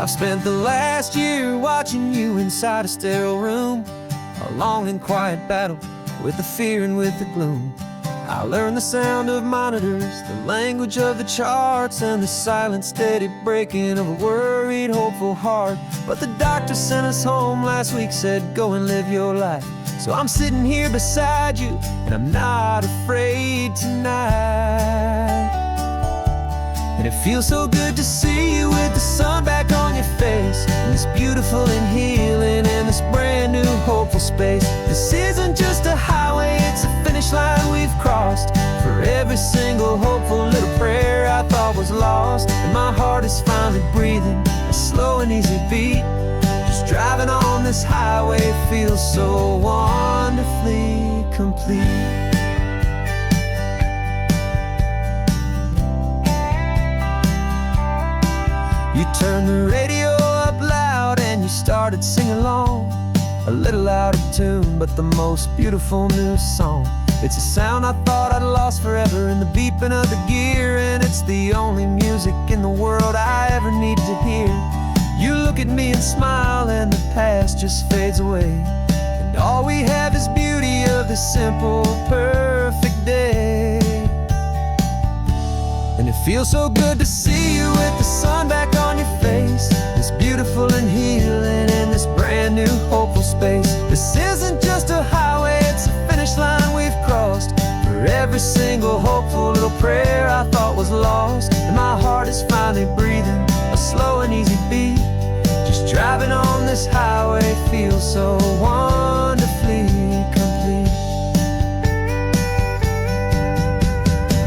I've spent the last year watching you inside a sterile room, a long and quiet battle with the fear and with the gloom. I learned the sound of monitors, the language of the charts, and the silent, steady breaking of a worried, hopeful heart. But the doctor sent us home last week, said, go and live your life. So I'm sitting here beside you, and I'm not afraid tonight. And it feels so good to see you with the sun back on your face, in this beautiful and healing, in this brand new hopeful space. This isn't just a highway, it's a finish line we've crossed. For every single hopeful little prayer I thought was lost, and my heart is finally breathing a slow and easy beat. Just driving on this highway feels so wonderfully complete. You turned the radio up loud and you started singing along, a little out of tune, but the most beautiful new song. It's a sound I thought I'd lost forever in the beeping of the gear, and it's the only music in the world I ever need to hear. You look at me and smile, and the past just fades away, and all we have is beauty of this simple, perfect day. And it feels so good to see you with the sun back on your face, this beautiful and healing, in this brand new hopeful space. This isn't just a highway, it's a finish line we've crossed. For every single hopeful little prayer I thought was lost, and my heart is finally breathing a slow and easy beat. Just driving on this highway feels so wonderfully complete.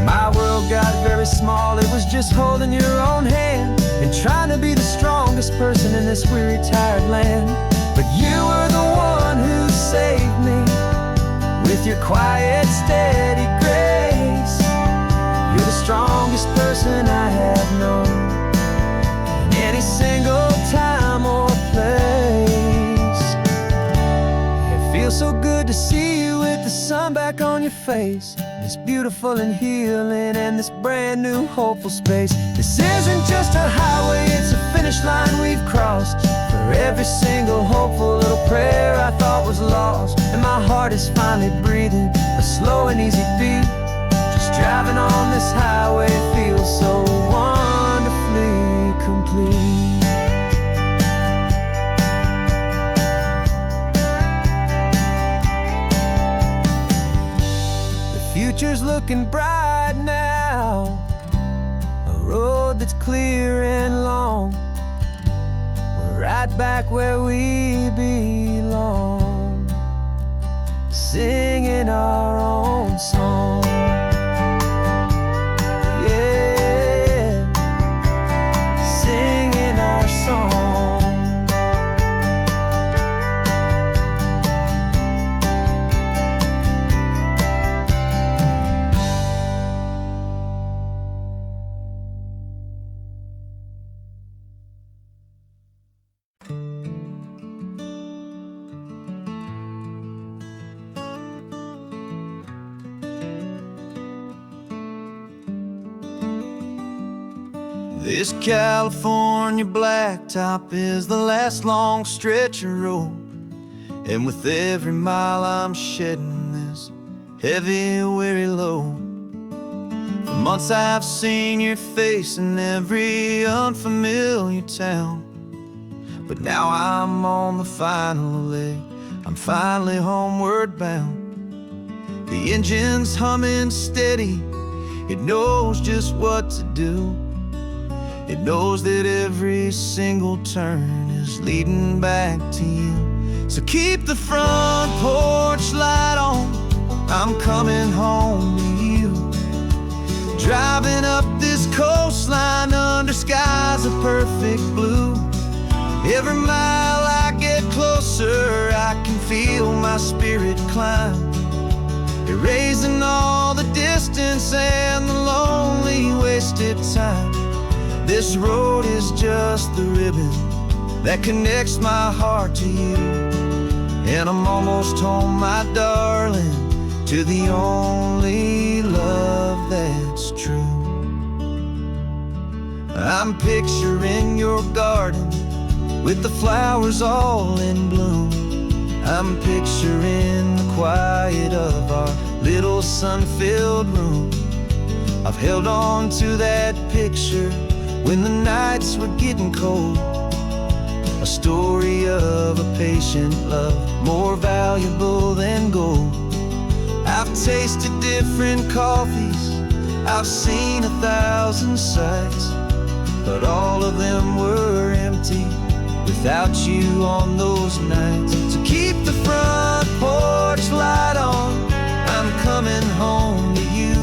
My world got very small, it was just holding your own hand and trying to be the strongest person in this weary, tired land. But you were the one who saved me with your quiet, steady grace. You're the strongest person I have known in any single time or place. It feels so good to see you with the sun back on your face, this beautiful and healing, and this brand new hopeful space. This isn't just a highway, it's a finish line we've crossed. For every single hopeful little prayer I thought was lost, and my heart is finally breathing a slow and easy beat. Just driving on this highway feels so wonderfully complete. Future's looking bright now, a road that's clear and long. We're right back where we belong, singing our own song. Yeah, singing our song. This California blacktop is the last long stretch of road, and with every mile I'm shedding this heavy, weary load. For months I've seen your face in every unfamiliar town, but now I'm on the final leg, I'm finally homeward bound. The engine's humming steady, it knows just what to do. It knows that every single turn is leading back to you. So keep the front porch light on, I'm coming home to you. Driving up this coastline under skies of perfect blue. Every mile I get closer, I can feel my spirit climb, erasing all the distance and the lonely wasted time. This road is just the ribbon that connects my heart to you, and I'm almost home, my darling, to the only love that's true. I'm picturing your garden with the flowers all in bloom. I'm picturing the quiet of our little sun-filled room. I've held on to that picture when the nights were getting cold. A story of a patient love, more valuable than gold. I've tasted different coffees, I've seen 1,000 sights, but all of them were empty without you on those nights. So keep the front porch light on, I'm coming home to you.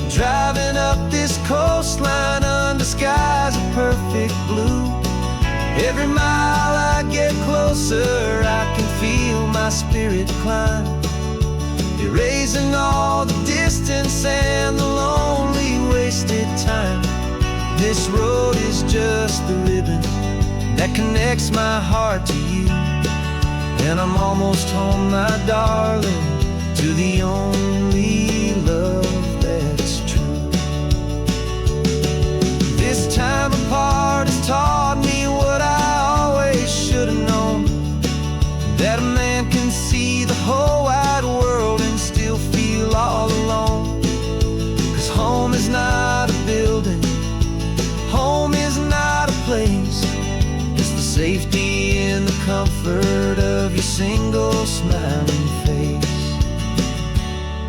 Driving up this coastline under skies of perfect blue. Every mile I get closer, I can feel my spirit climb, erasing all the distance and the lonely wasted time. This road is just the ribbon that connects my heart to you. And I'm almost home, my darling, to the only love that's true. This time apart has taught me what I always should have known, that a man can see the whole wide world and still feel all alone. 'Cause home is not a building, home is not a place, it's the safety and the comfort of your single smiling face.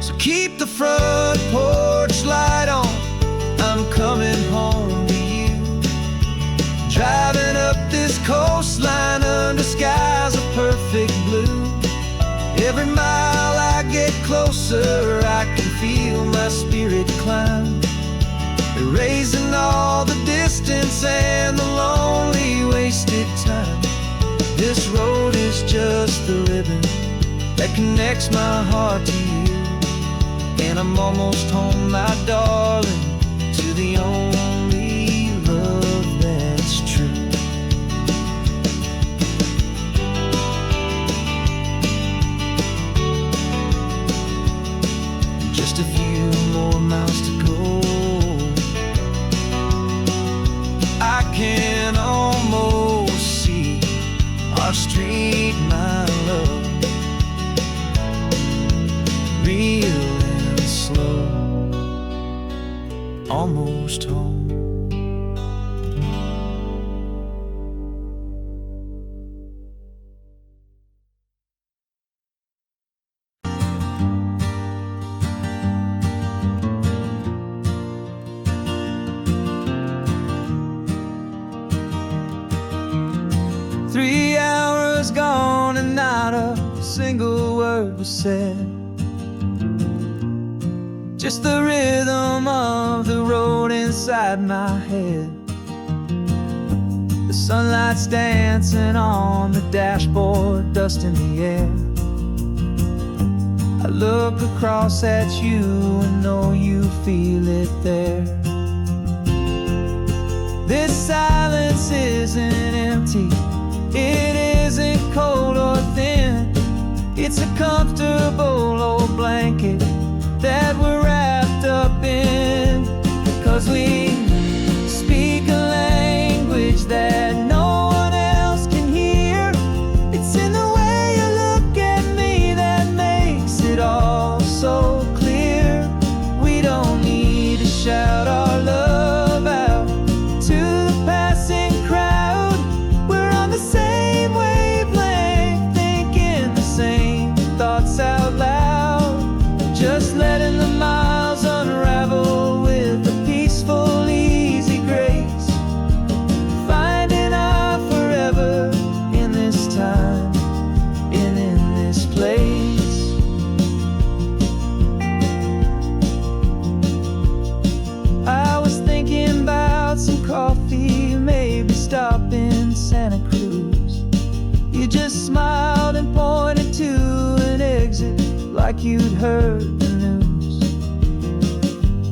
So keep the front porch light on, I'm coming home to you. Driving up this coastline under skies of perfect blue. Every mile I get closer, I can feel my spirit climb, erasing all the distance and the lonely wasted time. This road is just the ribbon that connects my heart to you. And I'm almost home, my darling, to the only love that's true. Just a few more miles to go, I can almost see our street, my love, real and slow, almost home. Three hours gone and not a single word was said. Just the rhythm of the road inside my head. The sunlight's dancing on the dashboard, dust in the air. I look across at you and know you feel it there. This silence isn't empty, it isn't cold or thin. It's a comfortable old blanket that we're wrapped up in. 'Cause we speak a language that no one else can hear. It's in the way you look at me that makes it all so clear. We don't need to shout our love out to the passing crowd. We're on the same wavelength, thinking the same thoughts out loud. Just letting the miles unravel with a peaceful, easy grace. Finding our forever in this time and in this place. I was thinking about some coffee, maybe stop in Santa Cruz. You just smiled and pointed to an exit like you'd heard the news.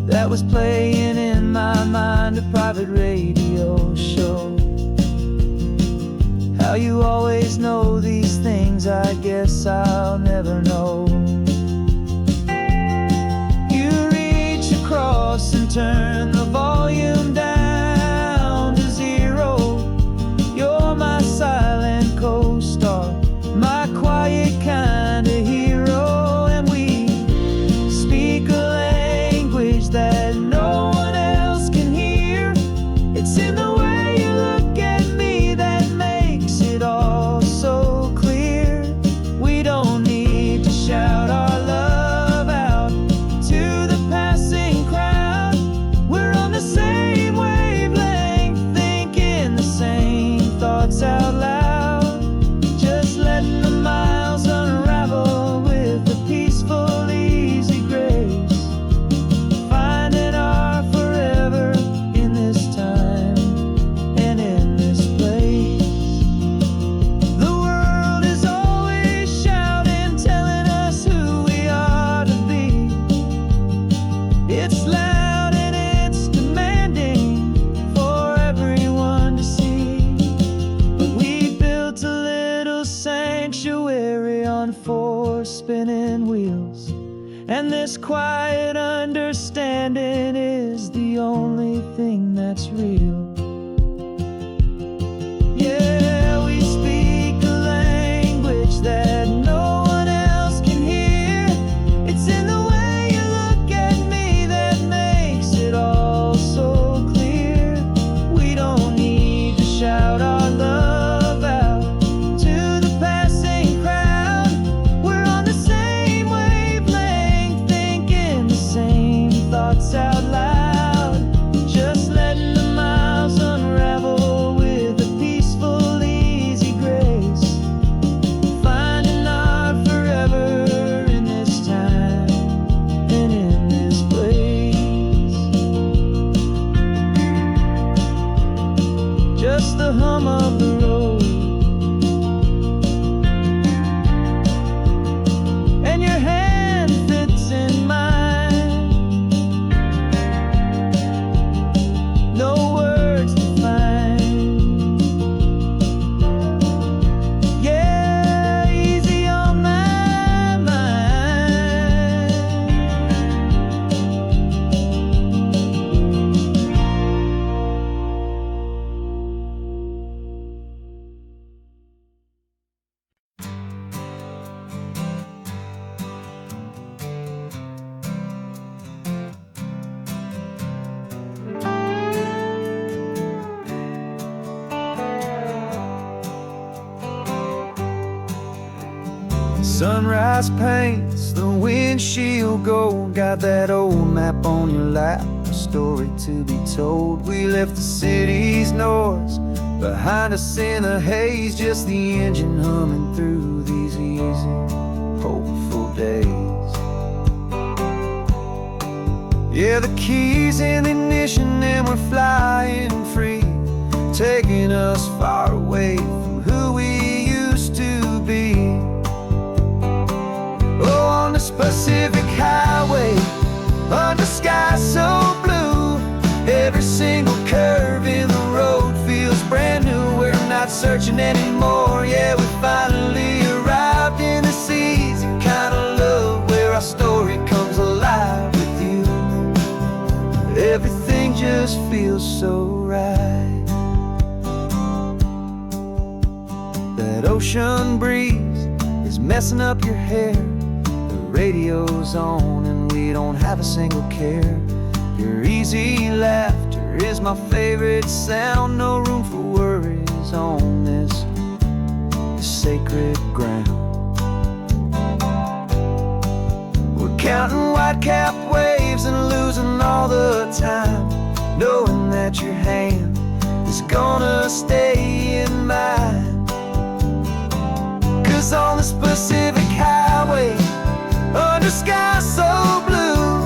That was playing in my mind, a private radio show. How you always know these things, I guess I'll never know. You reach across and turn the volume down to zero. Your And this quiet understanding is the only thing that's real. Yeah, we speak a language that no one else can hear. It's in the way you look at me that makes it all so clear. We don't need to shout our love out to the passing crowd. We're on the same wavelength, thinking the same thoughts out loud. Just letting the miles unravel with a peaceful, easy grace. Finding our forever in this time and in this place. Just the hum of the road and your hand fits in mine. No words to find. Yeah, easy on my mind. Sunrise paints the windshield gold. Got that old map on your lap, a story to be told. We left the city's noise behind us in the haze, just the engine humming through these easy, hopeful days. Yeah, the keys in the ignition and we're flying free, taking us far away from who we used to be. Oh, on this Pacific highway, under sky so blue, every single curve in the road feels brand new. We're not searching anymore, yeah, we finally arrived in this easy kind of love where our story comes alive with you. Everything just feels so right. That ocean breeze is messing up your hair. Radio's on and we don't have a single care. Your easy laughter is my favorite sound. No room for worries on this sacred ground. We're counting white-capped waves and losing all the time, knowing that your hand is gonna stay in mine. 'Cause on this Pacific highway, under sky so blue,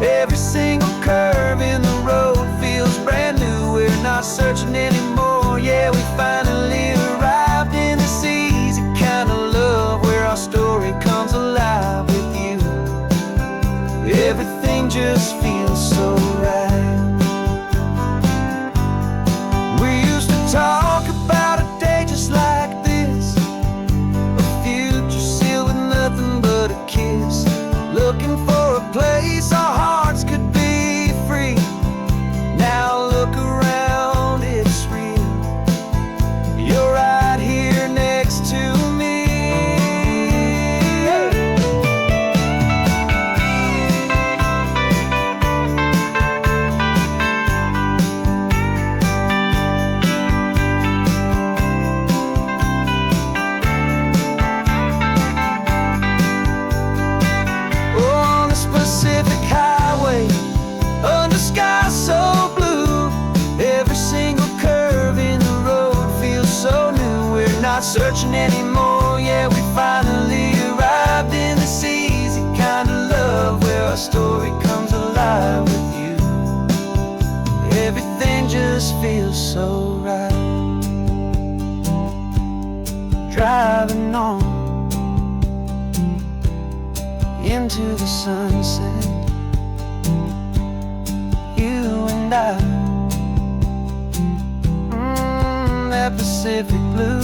every single curve in the road feels brand new. We're not searching anymore, yeah, we finally arrived in this easy kind of love where our story comes alive with you. Everything just feels so right. We used to talk about a day just like this, a future sealed with nothing but a kiss. Looking for a place our hearts could be free. Now look around, it's real. You're right here next to me. Pacific highway, under sky so blue, every single curve in the road feels so new. We're not searching anymore, yeah, we finally arrived in this easy kind of love where our story comes alive with you. Everything just feels so right. Driving on into the sunset, you and I, that Pacific blue.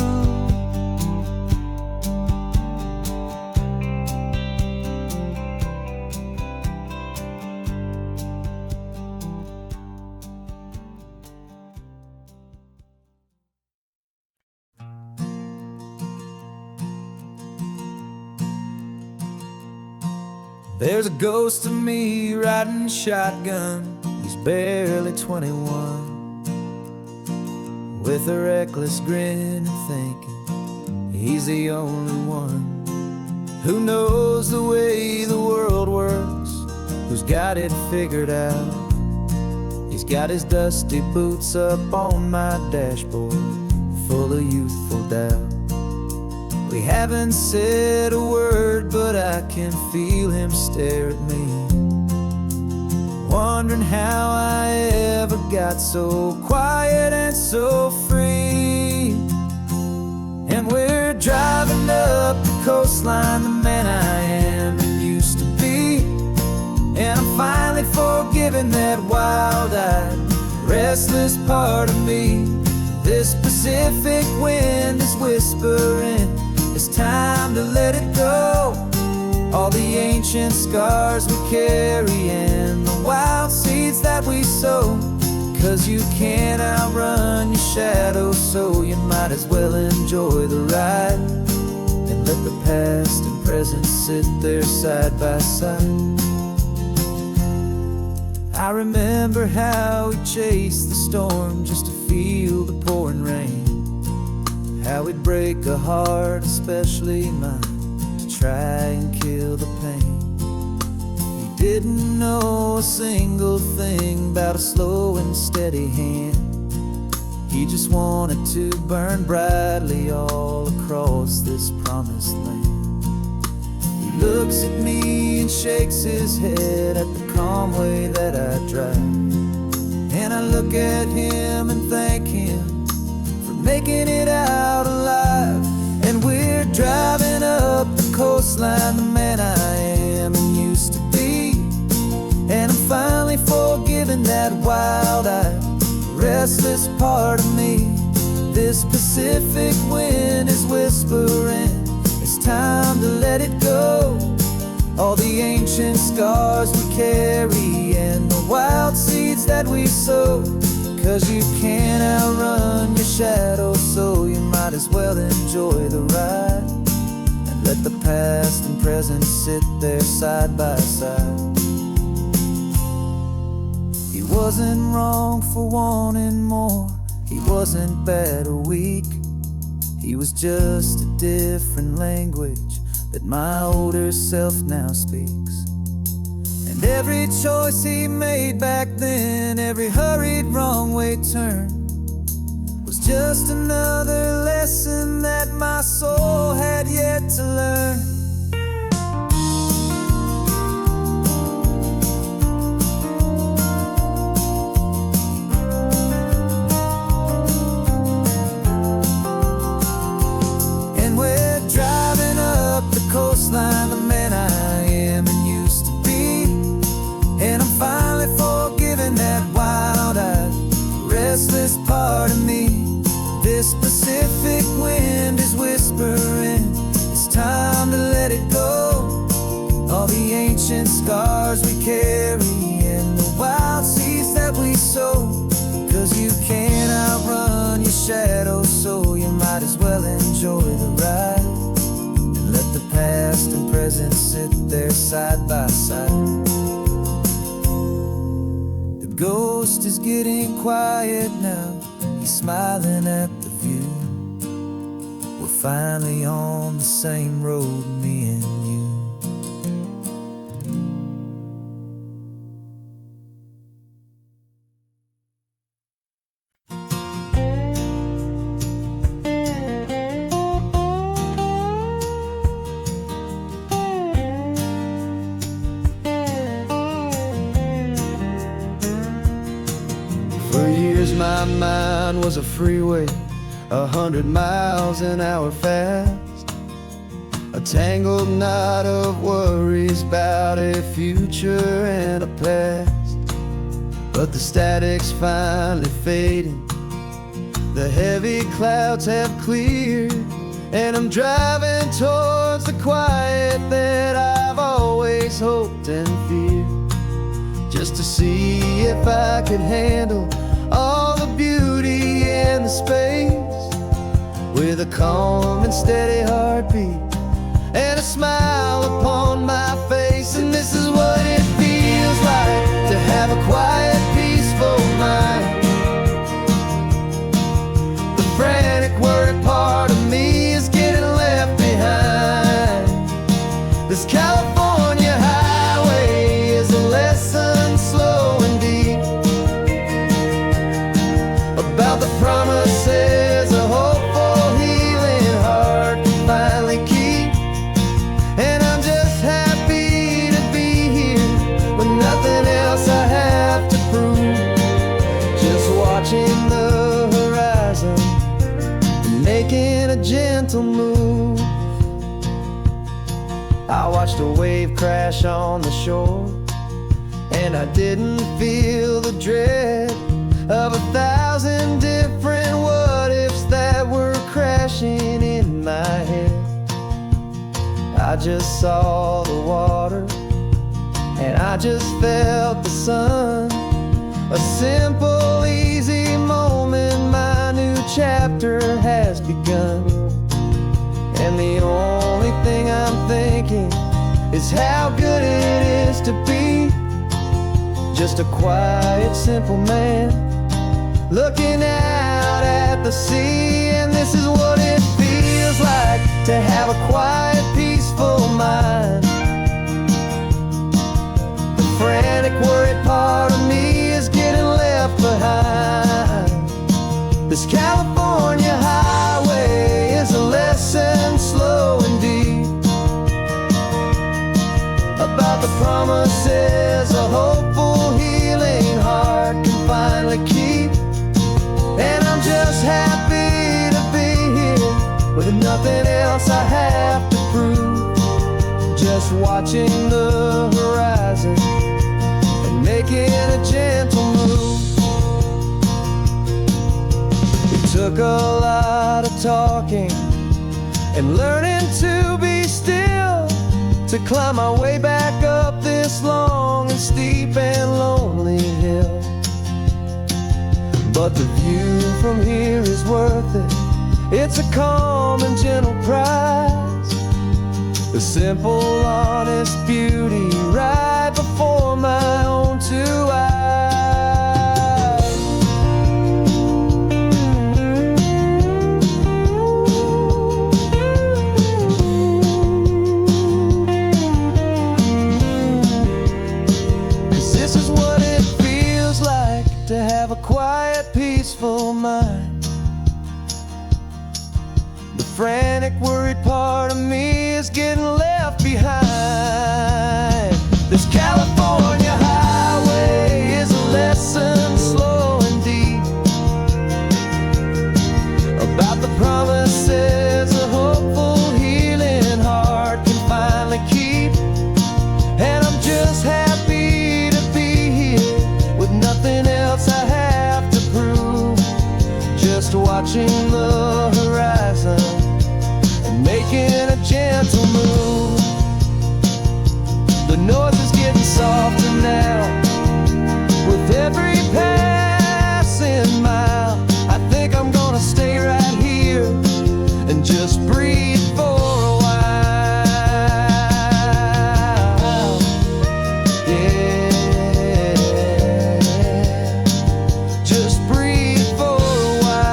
There's a ghost of me riding shotgun. He's barely 21, with a reckless grin and thinking he's the only one who knows the way the world works, who's got it figured out. He's got his dusty boots up on my dashboard, full of youthful doubt. We haven't said a word, but I can feel him stare at me, wondering how I ever got so quiet and so free. And we're driving up the coastline, the man I am and used to be. And I'm finally forgiving that wild-eyed, restless part of me. This Pacific wind is whispering, it's time to let it go. All the ancient scars we carry and the wild seeds that we sow. 'Cause you can't outrun your shadow, so you might as well enjoy the ride and let the past and present sit there side by side. I remember how we chased the storm just to feel the pouring rain, how we'd break a heart, especially mine, to try and kill the pain. He didn't know a single thing about a slow and steady hand. He just wanted to burn brightly all across this promised land. He looks at me and shakes his head at the calm way that I drive, and I look at him and thank him for making it out alive. And we're driving up the coastline, the man I am and used to be. And I'm finally forgiving that wild-eyed, restless part of me. This Pacific wind is whispering, it's time to let it go. All the ancient scars we carry and the wild seeds that we sow. 'Cause you can't outrun your shadow, so you might as well enjoy the ride and let the past and present sit there side by side. He wasn't wrong for wanting more, he wasn't bad or weak. He was just a different language that my older self now speaks. And every choice he made back then, every hurried wrong way turn, was just another lesson that my soul had yet to learn. Coastline, the man I am and used to be. And I'm finally forgiving that wild-eyed, restless part of me. This Pacific wind is whispering, it's time to let it go. All the ancient scars we carry and the wild seeds that we sow. 'Cause you can't outrun your shadow, so you might as well enjoy the ride. Let the past and present sit there side by side. The ghost is getting quiet now, he's smiling at the view. We're finally on the same road, me and you. My mind was a freeway, 100 miles an hour fast, a tangled knot of worries about a future and a past. But the static's finally fading, the heavy clouds have cleared, and I'm driving towards the quiet that I've always hoped and feared, just to see if I could handle all the beauty and the space, with a calm and steady heartbeat and a smile upon my face. And this is This California highway is a lesson slow and deep about the promises a hopeful, healing heart can finally keep. And I'm just happy to be here with nothing else I have to prove. Just watching the horizon and making a gentle move. I watched a wave crash on the shore, and I didn't feel the dread of 1,000 different what-ifs that were crashing in my head. I just saw the water, and I just felt the sun. A simple, easy moment, my new chapter has begun. And the only thing I'm thinking is how good it is to be just a quiet, simple man looking out at the sea. And this is what it feels like to have a quiet, peaceful mind. The frantic, worried part of me is getting left behind. This California highway is a lesson slow and deep about the promises a hopeful, healing heart can finally keep. And I'm just happy to be here with nothing else I have to prove. Just watching the horizon and making a gentle move. It took a lot of talking and learning to be still to climb my way back up this long and steep and lonely hill. But the view from here is worth it. It's a calm and gentle prize. The simple, honest beauty right before my own two eyes. 'Cause this is what it feels like to have a quiet, peaceful mind. The frantic, worried part of me is getting left behind. This California highway is a lesson slow and deep about the promises a hopeful, healing heart can finally keep. And I'm just happy to be here with nothing else I have to prove. Just watching the horizon and making a gentle move. The noise is getting softer now with every passing mile. I think I'm gonna stay right here and just breathe for a while. Yeah, just breathe for a while.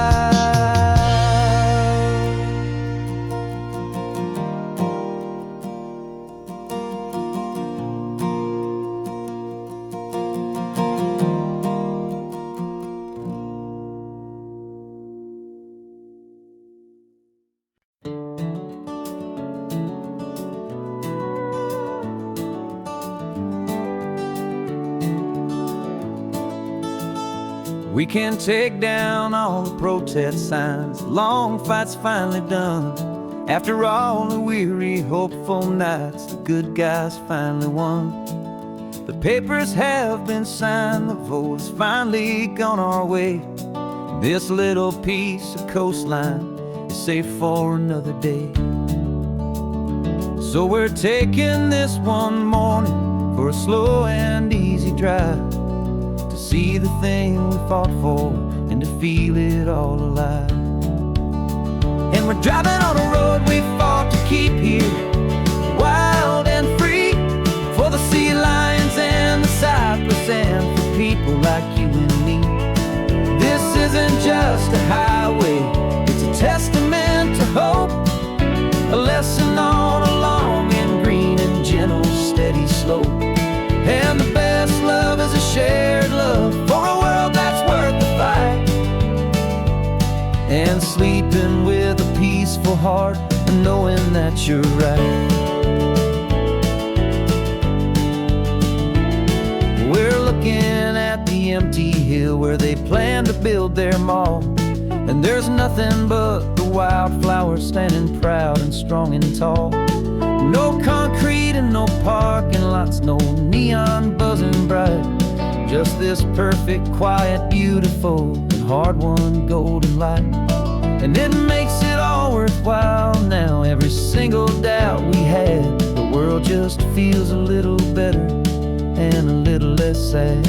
We can take down all the protest signs. Long fight's finally done. After all the weary, hopeful nights, the good guys finally won. The papers have been signed, the vote has finally gone our way. This little piece of coastline is safe for another day. So we're taking this one morning for a slow and easy drive, to see the thing we fought for and to feel it all alive. And we're driving on a road we fought to keep here, wild and free, for the sea lions and the cypress and for people like you and me. This isn't just a highway, it's a testament to hope, a lesson on a long and green and sleeping with a peaceful heart and knowing that you're right. We're looking at the empty hill where they plan to build their mall, and there's nothing but the wildflowers standing proud and strong and tall. No concrete and no parking lots, no neon buzzing bright, just this perfect, quiet, beautiful, and hard-won golden light. And it makes it all worthwhile now. Every single doubt we had, the world just feels a little better and a little less sad.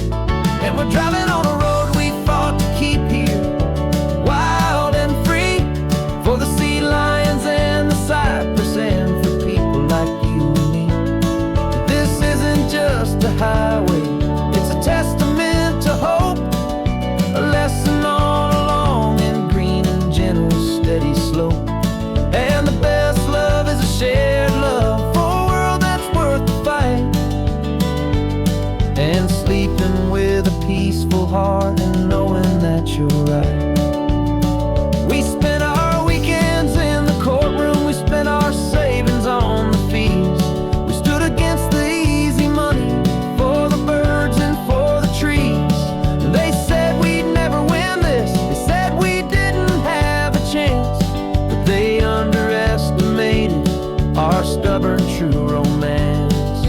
And we're driving on a road we fought to keep here, wild and free, for the sea lions and the cypress and for people like you and me. This isn't just a highway, it's a testament to hope, a lesson all along in green and gentle, steady slope. And the best love is a shared love for a world that's worth the fight, and sleeping with a peaceful heart and knowing that you're right. We spent our weekends in the courtroom, we spent our savings on the fees. We stood against the easy money for the birds and for the trees. And they said we'd never win this, they said we didn't have a chance, but they underestimated our stubborn true romance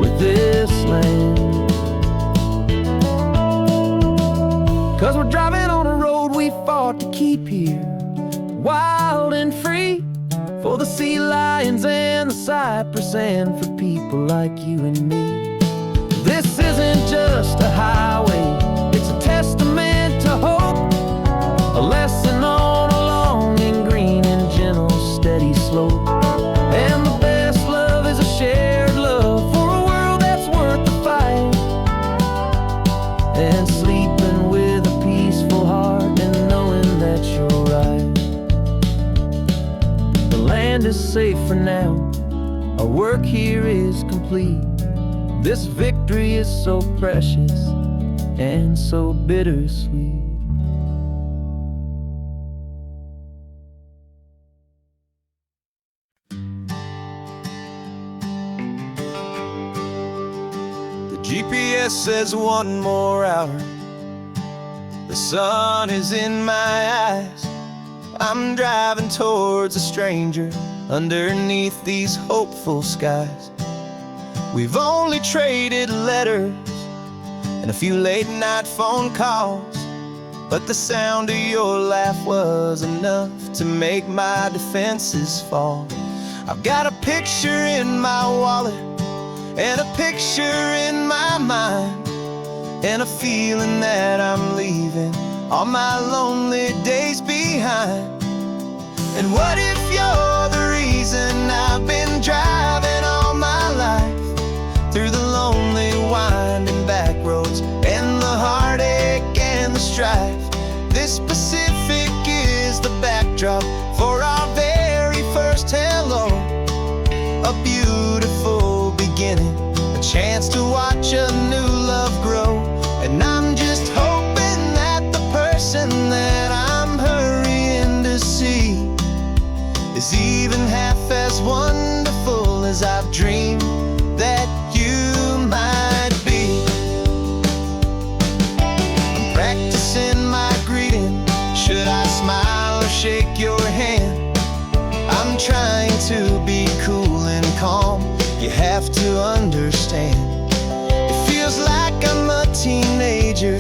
with this land. 'Cause we're driving on a road we fought to keep here, wild and free, for the sea lions and the cypress and for people like you and me. This isn't just a highway, it's a testament to hope, a lesson all along in green and gentle, steady slope. And the best love is a shared love for a world that's worth the fight, and sleeping with a peaceful heart and knowing that you're right. The land is safe for now, our work here is complete. This victory is so precious and so bittersweet. GPS says one more hour, the sun is in my eyes. I'm driving towards a stranger underneath these hopeful skies. We've only traded letters and a few late night phone calls, but the sound of your laugh was enough to make my defenses fall. I've got a picture in my wallet and a picture in my mind, and a feeling that I'm leaving all my lonely days behind. And what if you're the reason I've been driving all my life, through the lonely winding back roads and the heartache and the strife? This Pacific is the backdrop for our very first hello, a beautiful beginning, a chance to watch a new love grow. And I'm just hoping that the person that I'm hurrying to see is even half as wonderful as I've dreamed that you might be. I'm practicing my greeting, should I smile or shake your hand? I'm trying to be cool and calm, you have to understand. It feels like I'm a teenager,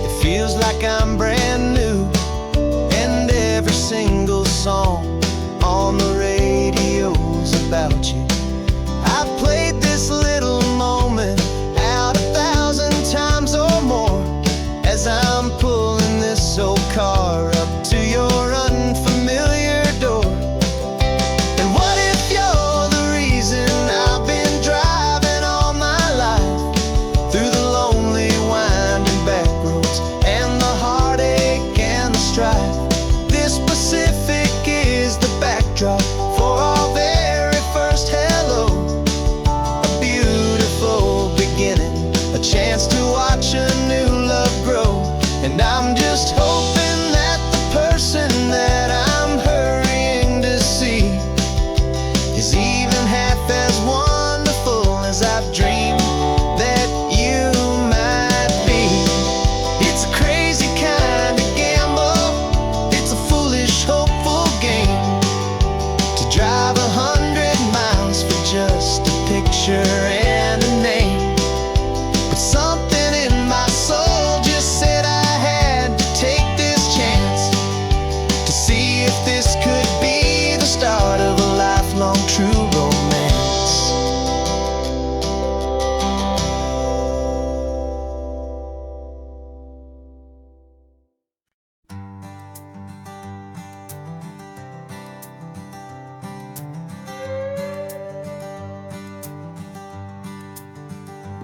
it feels like I'm brand new, and every single song on the radio's about you. I've played this little moment out 1,000 times or more, as I'm pulling this old car up to your unfamiliar door. And what if you're the reason I've been driving all my life, through the lonely winding back roads and the heartache and the strife? This Pacific is the backdrop for our very first hello, this could be the start of a lifelong true romance.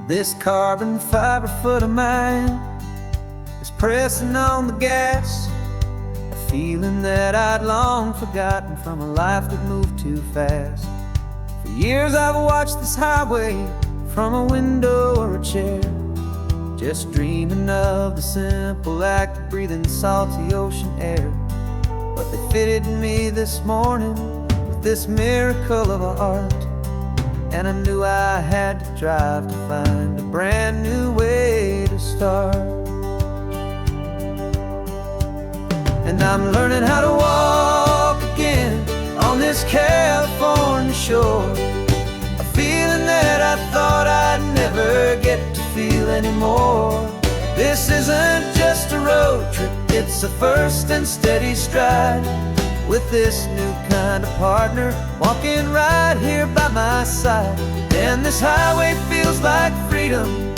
This carbon fiber foot of mine is pressing on the gas, a feeling that I'd long forgotten from a life that moved too fast. For years I've watched this highway from a window or a chair, just dreaming of the simple act of breathing salty ocean air. But they fitted me this morning with this miracle of art, and I knew I had to drive to find a brand new way to start. And I'm learning how to walk again on this California shore, a feeling that I thought I'd never get to feel anymore. This isn't just a road trip, it's a first and steady stride, with this new kind of partner walking right here by my side. And this highway feels like freedom,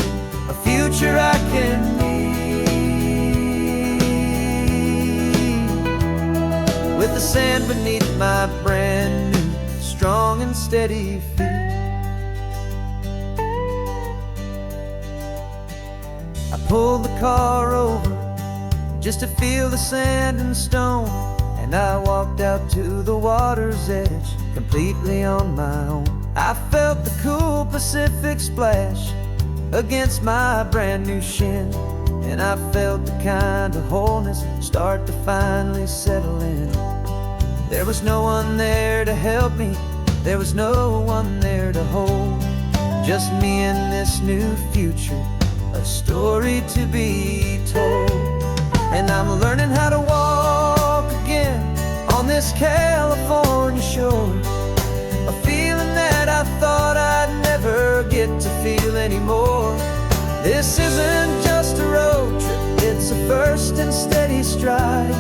a future I can need, with the sand beneath my brand new strong and steady feet. I pulled the car over just to feel the sand and stone, and I walked out to the water's edge completely on my own. I felt the cool Pacific splash against my brand new shin, and I felt the kind of wholeness start to finally settle in. There was no one there to help me, there was no one there to hold, just me and this new future, a story to be told. And I'm learning how to walk again on this California shore, a feeling that I thought I'd never get to feel anymore. This isn't just a road trip, it's a first and steady stride,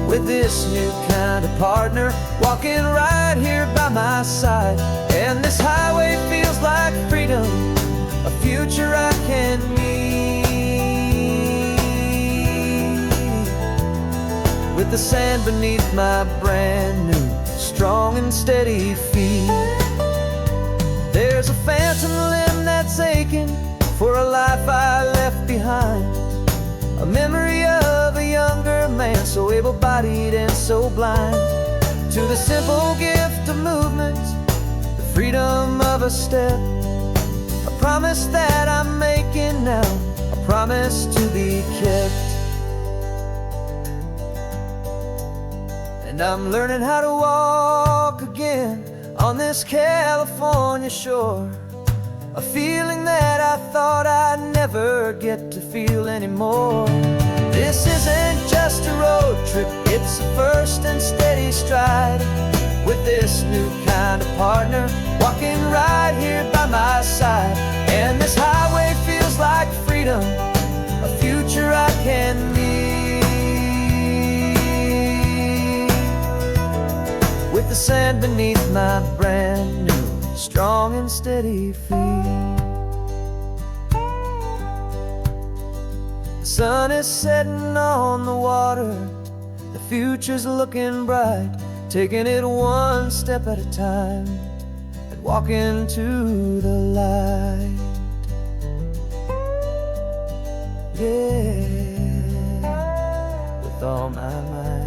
with this new kind of partner walking right here by my side. And this highway feels like freedom, a future I can need, with the sand beneath my brand new strong and steady feet. There's a phantom limb that's aching for a life I left behind, a memory of a younger man, so able-bodied and so blind, to the simple gift of movement, the freedom of a step, a promise that I'm making now, a promise to be kept. And I'm learning how to walk again on this California shore, a feeling that I thought I'd never get to feel anymore. This isn't just a road trip, it's a first and steady stride, with this new kind of partner walking right here by my side. And this highway feels like freedom, a future I can need, with the sand beneath my brand new strong and steady feet. The sun is setting on the water, the future's looking bright, taking it one step at a time and walking to the light. Yeah, with all my might.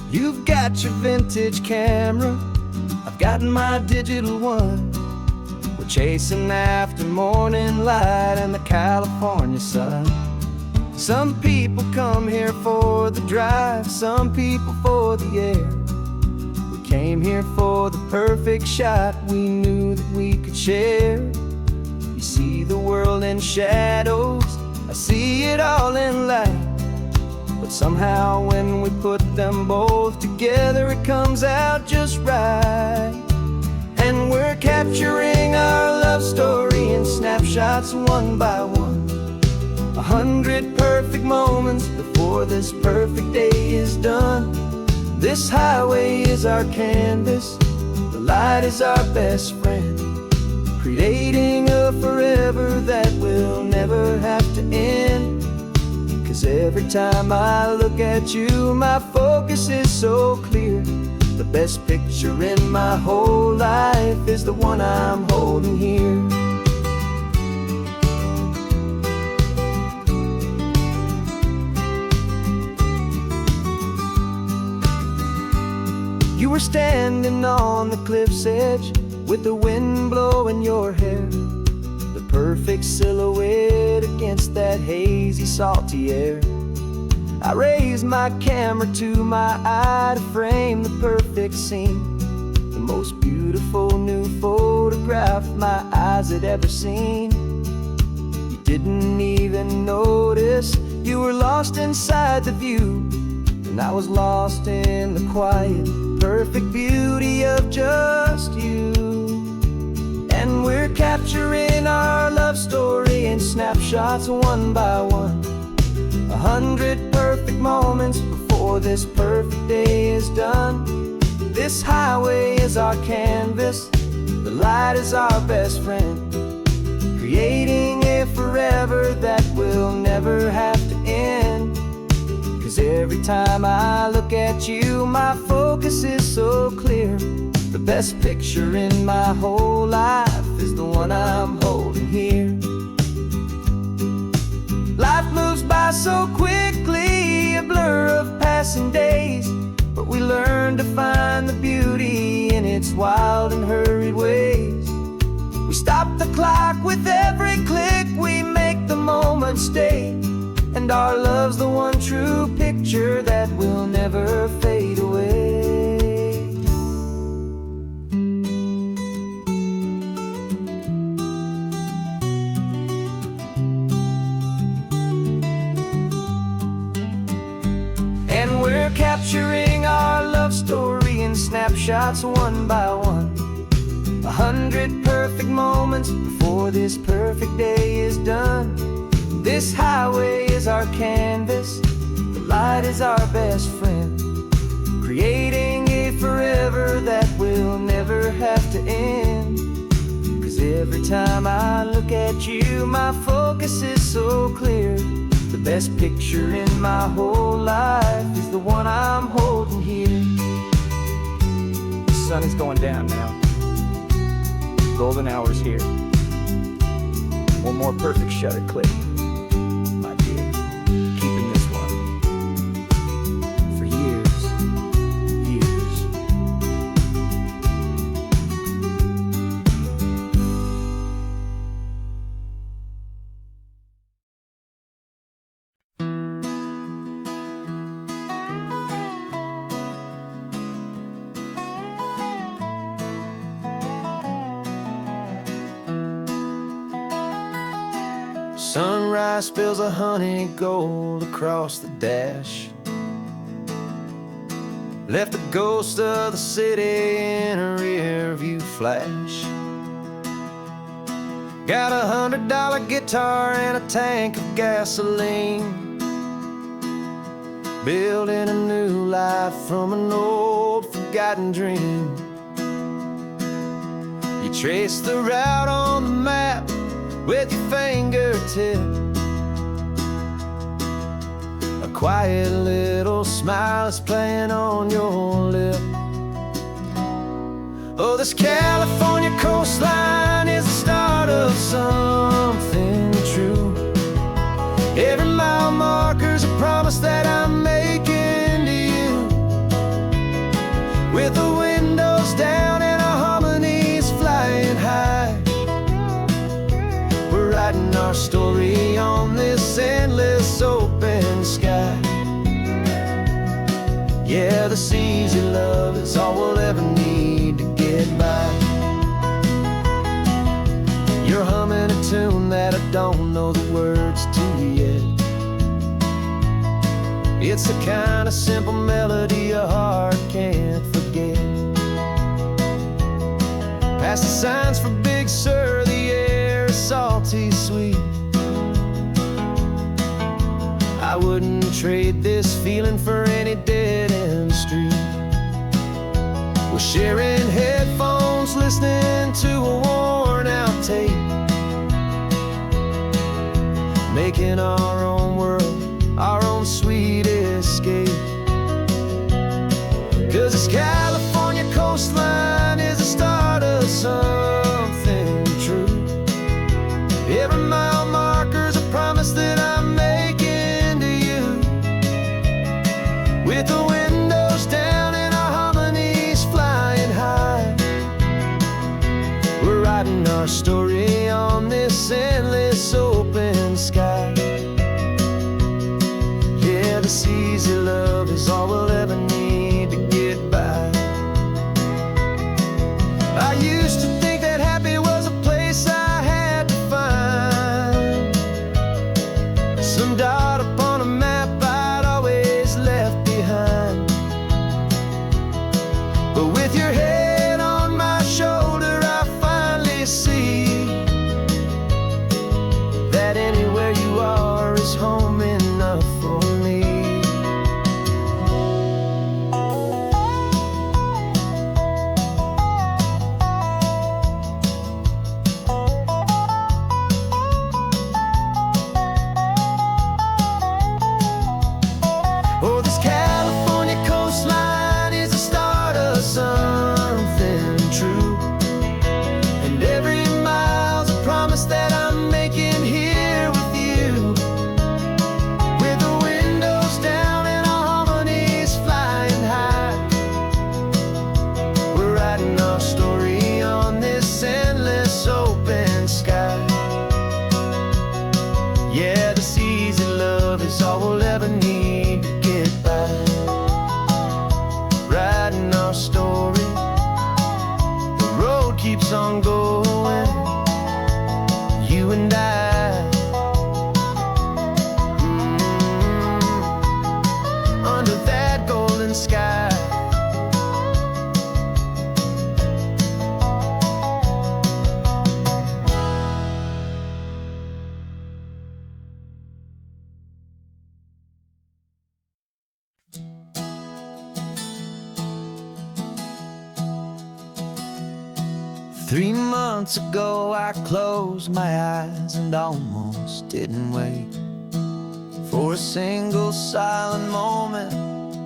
You've got your vintage camera, I've got my digital one. We're chasing after morning light and the California sun. Some people come here for the drive, some people for the air. We came here for the perfect shot we knew that we could share. in shadows, I see it all in light. But somehow when we put them both together, it comes out just right. And we're capturing our love story in snapshots one by one. 100 perfect moments before this perfect day is done. This highway is our canvas, the light is our best friend, creating a forever that will never have to end. 'Cause every time I look at you, my focus is so clear. The best picture in my whole life is the one I'm holding here. You were standing on the cliff's edge with the wind blowing your hair, the perfect silhouette against that hazy, salty air. I raised my camera to my eye to frame the perfect scene, the most beautiful new photograph my eyes had ever seen. You didn't even notice you were lost inside the view, and I was lost in the quiet, perfect beauty of just you. And we're capturing our love story in snapshots one by one. 100 perfect moments before this perfect day is done. This highway is our canvas, the light is our best friend, creating a forever that will never have to end. 'Cause every time I look at you, my focus is so clear. The best picture in my whole life is the one I'm holding here. Life moves by so quickly, a blur of passing days, but we learn to find the beauty in its wild and hurried ways. We stop the clock with every click, we make the moment stay, and our love's the one true picture that will never fade away. And we're capturing our love story in snapshots one by one. 100 perfect moments before this perfect day is done. This highway is our canvas, the light is our best friend, creating a forever that will never have to end. 'Cause every time I look at you, my focus is so clear. The best picture in my whole life is the one I'm holding here. The sun is going down now. Golden hour's here. One more perfect shutter click. Keeping this one for years, years. Sunrise spills a honey gold across the dash, left the ghost of the city in a rear view flash. Got a $100 guitar and a tank of gasoline, building a new life from an old forgotten dream. You trace the route on the map with your fingertip, a quiet little smile is playing on your lip. Oh, this California coastline is the start of something true. Every mile marker's a promise that I'm making to you. With the windows down and our harmonies flying high, writing our story on this endless open sky. Yeah, this easy love is all we'll ever need to get by. You're humming a tune that I don't know the words to yet. It's the kind of simple melody a heart can't forget. Past the signs for Big Sur, the air is salty sweet. I wouldn't trade this feeling for any dead-end street. We're sharing headphones, listening to a worn-out tape, making our own world, our own sweet escape. 'Cause this California coastline is the start of something true. Every mile marker's a promise that I'm making to you. With the windows down and our harmonies flying high, we're writing our story on this endless open sky. Yeah, this easy love is all we'll ever need to get by. I used to think that happy was a place I had to find, some dot upon a map I'd always left behind. But with your head on my shoulder, I finally see that anywhere you are is home enough for me. Oh, this California coastline is the start of something true, and every mile's a promise that I'm making here with you. With the windows down and our harmonies flying high, we're writing our story on this endless open sky. Yeah, this easy love is all we'll ever need to get by. Writing our story, the road keeps on going, you and I. Under that golden sky. Three months ago I closed my eyes and almost didn't wait for a single silent moment.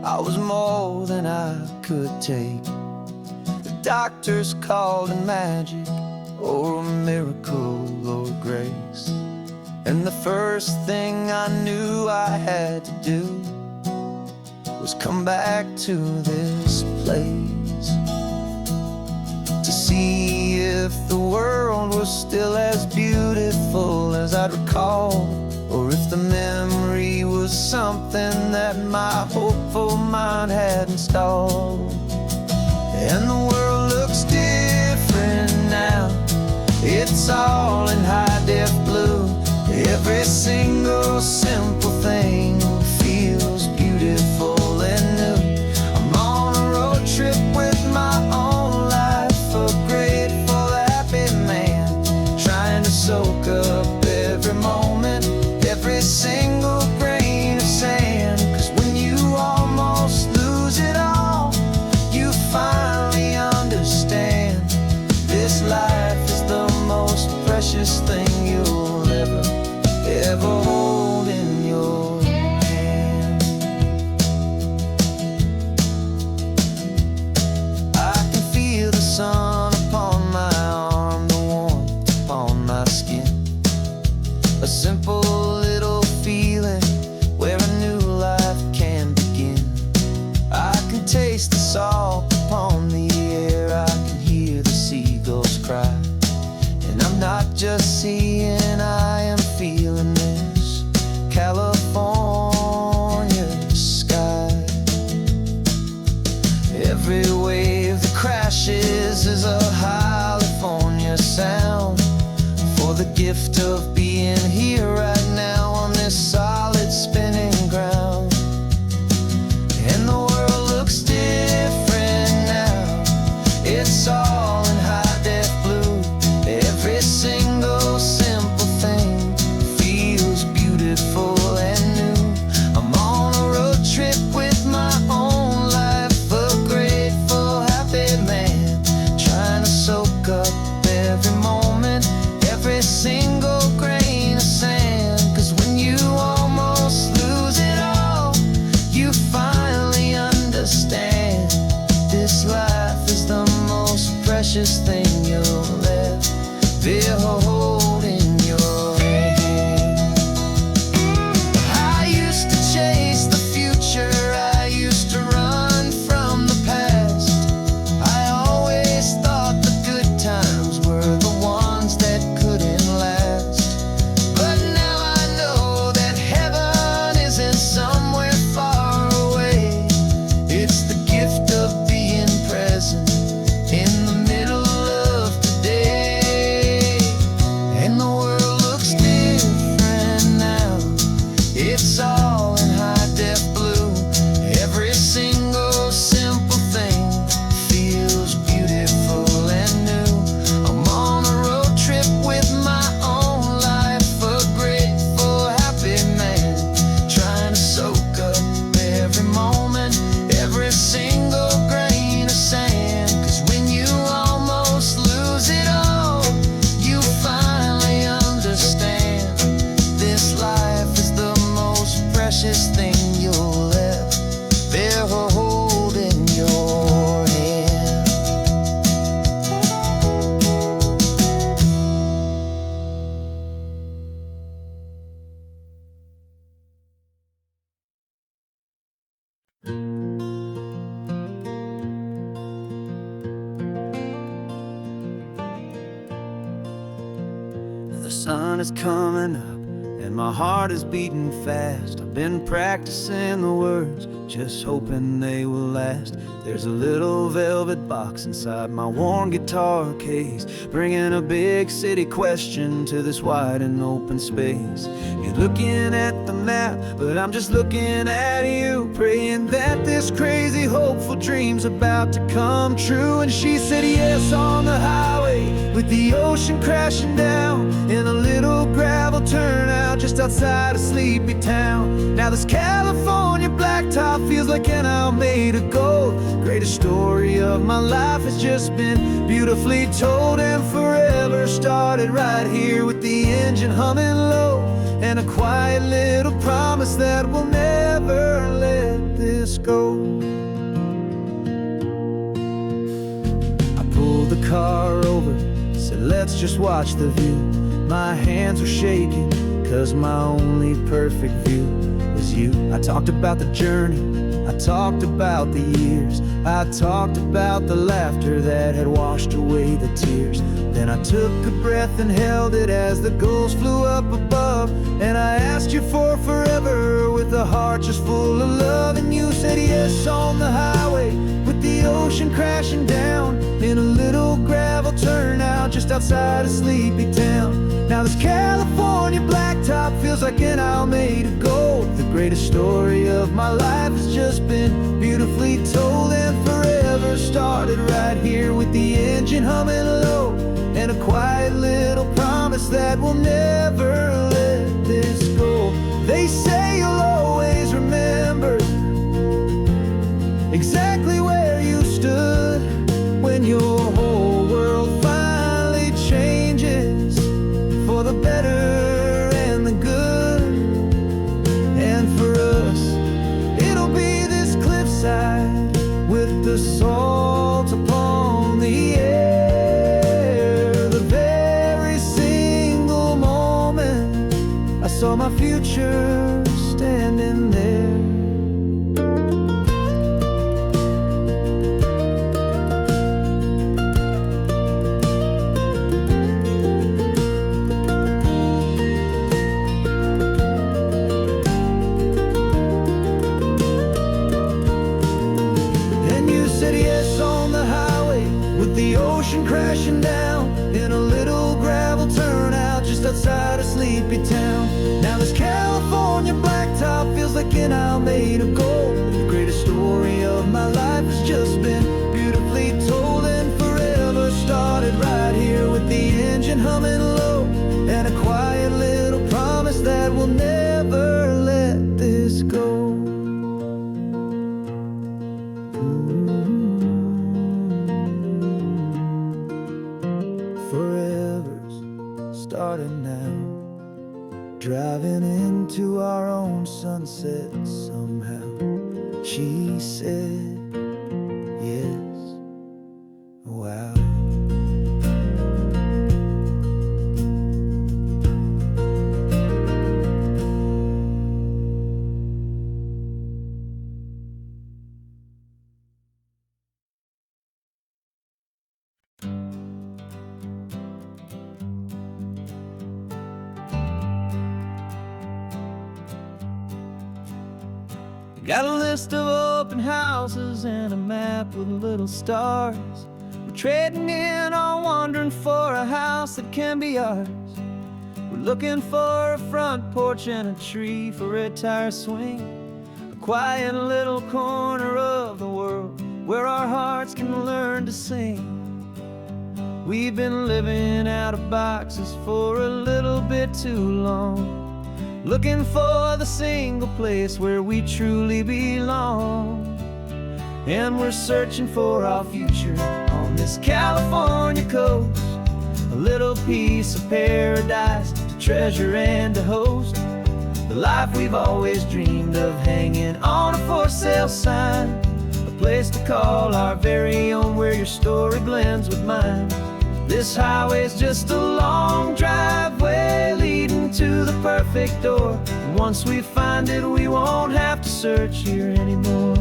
I was more than I could take. The doctors called it magic, or a miracle, or grace. And the first thing I knew I had to do was come back to this place, to see if the world was still as beautiful as I'd recall, or if the memory was something that my hopeful mind had installed. And the world looks different now, it's all in high-def blue. Every single simple thing feels beautiful and new. I'm on a road trip with my own life, a grateful, happy man, trying to soak up every moment, every single grain of sand. 'Cause when you almost lose it all, you finally understand this life is the most precious thing you'll ever hold in your hand. I can feel the sun upon my arm, the warmth upon my skin, a simple little feeling where a new life can begin. I can taste the salt upon the air, I can hear the seagulls cry, and I'm not just seeing, I am feeling this California sky. Every wave that crashes is a California sound, for the gift of being being here right now on this solid spinning ground. And the world looks different now. It's all in high-def blue. Every single simple thing feels beautiful and new. I'm on a road trip with my own life, a grateful, happy man, trying to soak up every moment, every single grain of sand. 'Cause when you almost lose it all, you finally understand this life is the most precious thing you'll ever hold in your hand. I used to chase the future, I used to run from the past. I always thought the good times were the ones that couldn't last. But now I know that heaven isn't somewhere far away. It's the gift of being present in the middle of today. And the world looks different now. It's all in high-def blue. Every single simple thing feels beautiful and new. I'm on a road trip with my own life, a grateful, happy man, trying to soak up every moment, every single grain of sand. 'Cause when you almost lose it all, you finally understand this life is the most precious thing you'll ever hold in your hand. The sun is coming up and my heart is beating fast. I've been practicing the words, just hoping they will last. There's a little velvet box inside my worn guitar case, bringing a big city question to this wide and open space. You're looking at the map, but I'm just looking at you, praying that this crazy hopeful dream's about to come true. And she said yes on the highway with the ocean crashing down in a little gravel turnout just outside of sleepy town. Now this California blacktop feels like an hour made of gold. Greatest story of my life has just been beautifully told, and forever started right here with the engine humming low, and a quiet little promise that we'll never let this go. I pulled the car over, said let's just watch the view. My hands were shaking, 'cause my only perfect view was you. I talked about the journey, I talked about the years, I talked about the laughter that had washed away the tears. Then I took a breath and held it as the gulls flew up above, and I asked you for forever with a heart just full of love. And you said yes on the highway with the ocean crashing down in a little gravel turnout just outside of sleepy town. Now this California blacktop feels like an hour made of gold. The greatest story of my life has just been beautifully told, and forever started right here with the engine humming low, and a quiet little promise that we'll never let this go. They say you'll always remember exactly where you stood when your whole world finally changes for the better and the good. And for us, it'll be this cliffside with the salt upon the air. The very single moment I saw my future standing there. Crashing down in a little gravel turnout just outside of sleep hippie town. Now this California blacktop feels like an aisle made of gold. The greatest story of my life has just been beautifully told, and forever started right here with the engine humming low, and a quiet little promise that we'll never let this go. Forever's starting now, driving into our own sunset somehow. She said, yes, wow. Got a list of open houses and a map with little stars. We're trading in or wandering for a house that can be ours. We're looking for a front porch and a tree for a tire swing, a quiet little corner of the world where our hearts can learn to sing. We've been living out of boxes for a little bit too long, looking for the single place where we truly belong. And we're searching for our future on this California coast, a little piece of paradise to treasure and to host, the life we've always dreamed of, hanging on a for sale sign, a place to call our very own where your story blends with mine. This highway's just a long driveway leading to the perfect door, and once we find it we won't have to search here anymore.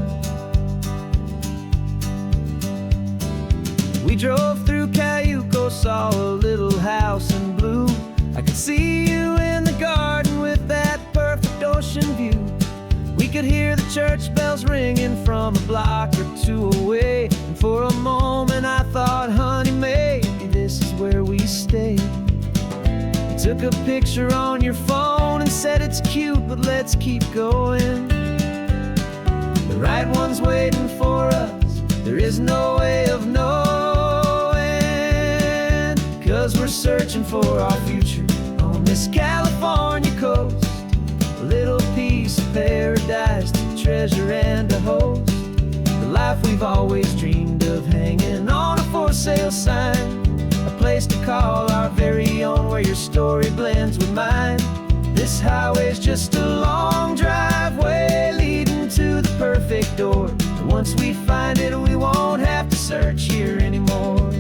We drove through Cayuco, saw a little house in blue. I could see you in the garden with that perfect ocean view. We could hear the church bells ringing from a block or two away, and for a moment I thought, honey, maybe this is where we stay. You took a picture on your phone and said it's cute, but let's keep going. The right one's waiting for us, there is no way of knowing, 'cause we're searching for our future on this California coast, a little piece of paradise to treasure and to host, the life we've always dreamed of, hanging on a for sale sign, a place to call our very own where your story blends with mine. This highway's just a long driveway leading to the perfect door, and once we find it we won't have to search here anymore.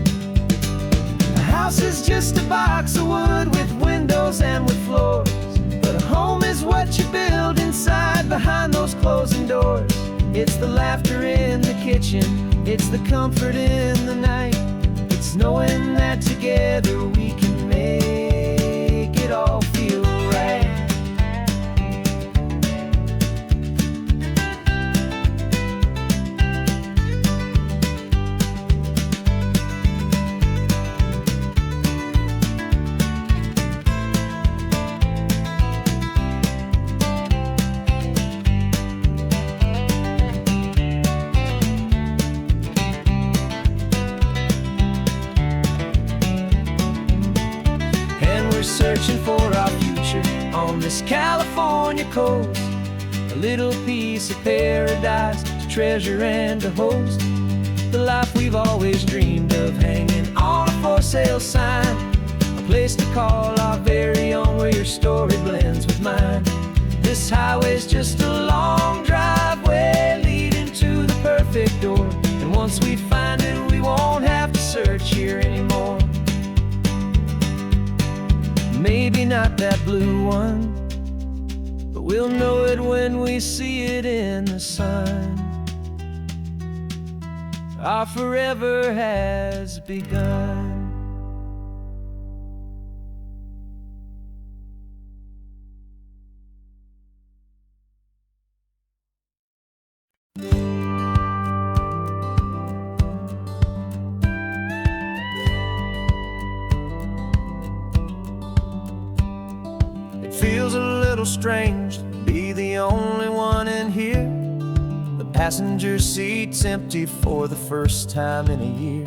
A house is just a box of wood with windows and with floors, but a home is what you build inside behind those closing doors. It's the laughter in the kitchen, it's the comfort in the night, it's knowing that together we can make it all feel right. Searching for our future on this California coast, a little piece of paradise to treasure and to host, the life we've always dreamed of, hanging on a for sale sign, a place to call our very own where your story blends with mine. This highway's just a long driveway leading to the perfect door, and once we find it we won't have to search here anymore. Maybe not that blue one, but we'll know it when we see it in the sun. Our forever has begun. feels a little strange to be the only one in here. The passenger seat's empty for the first time in a year.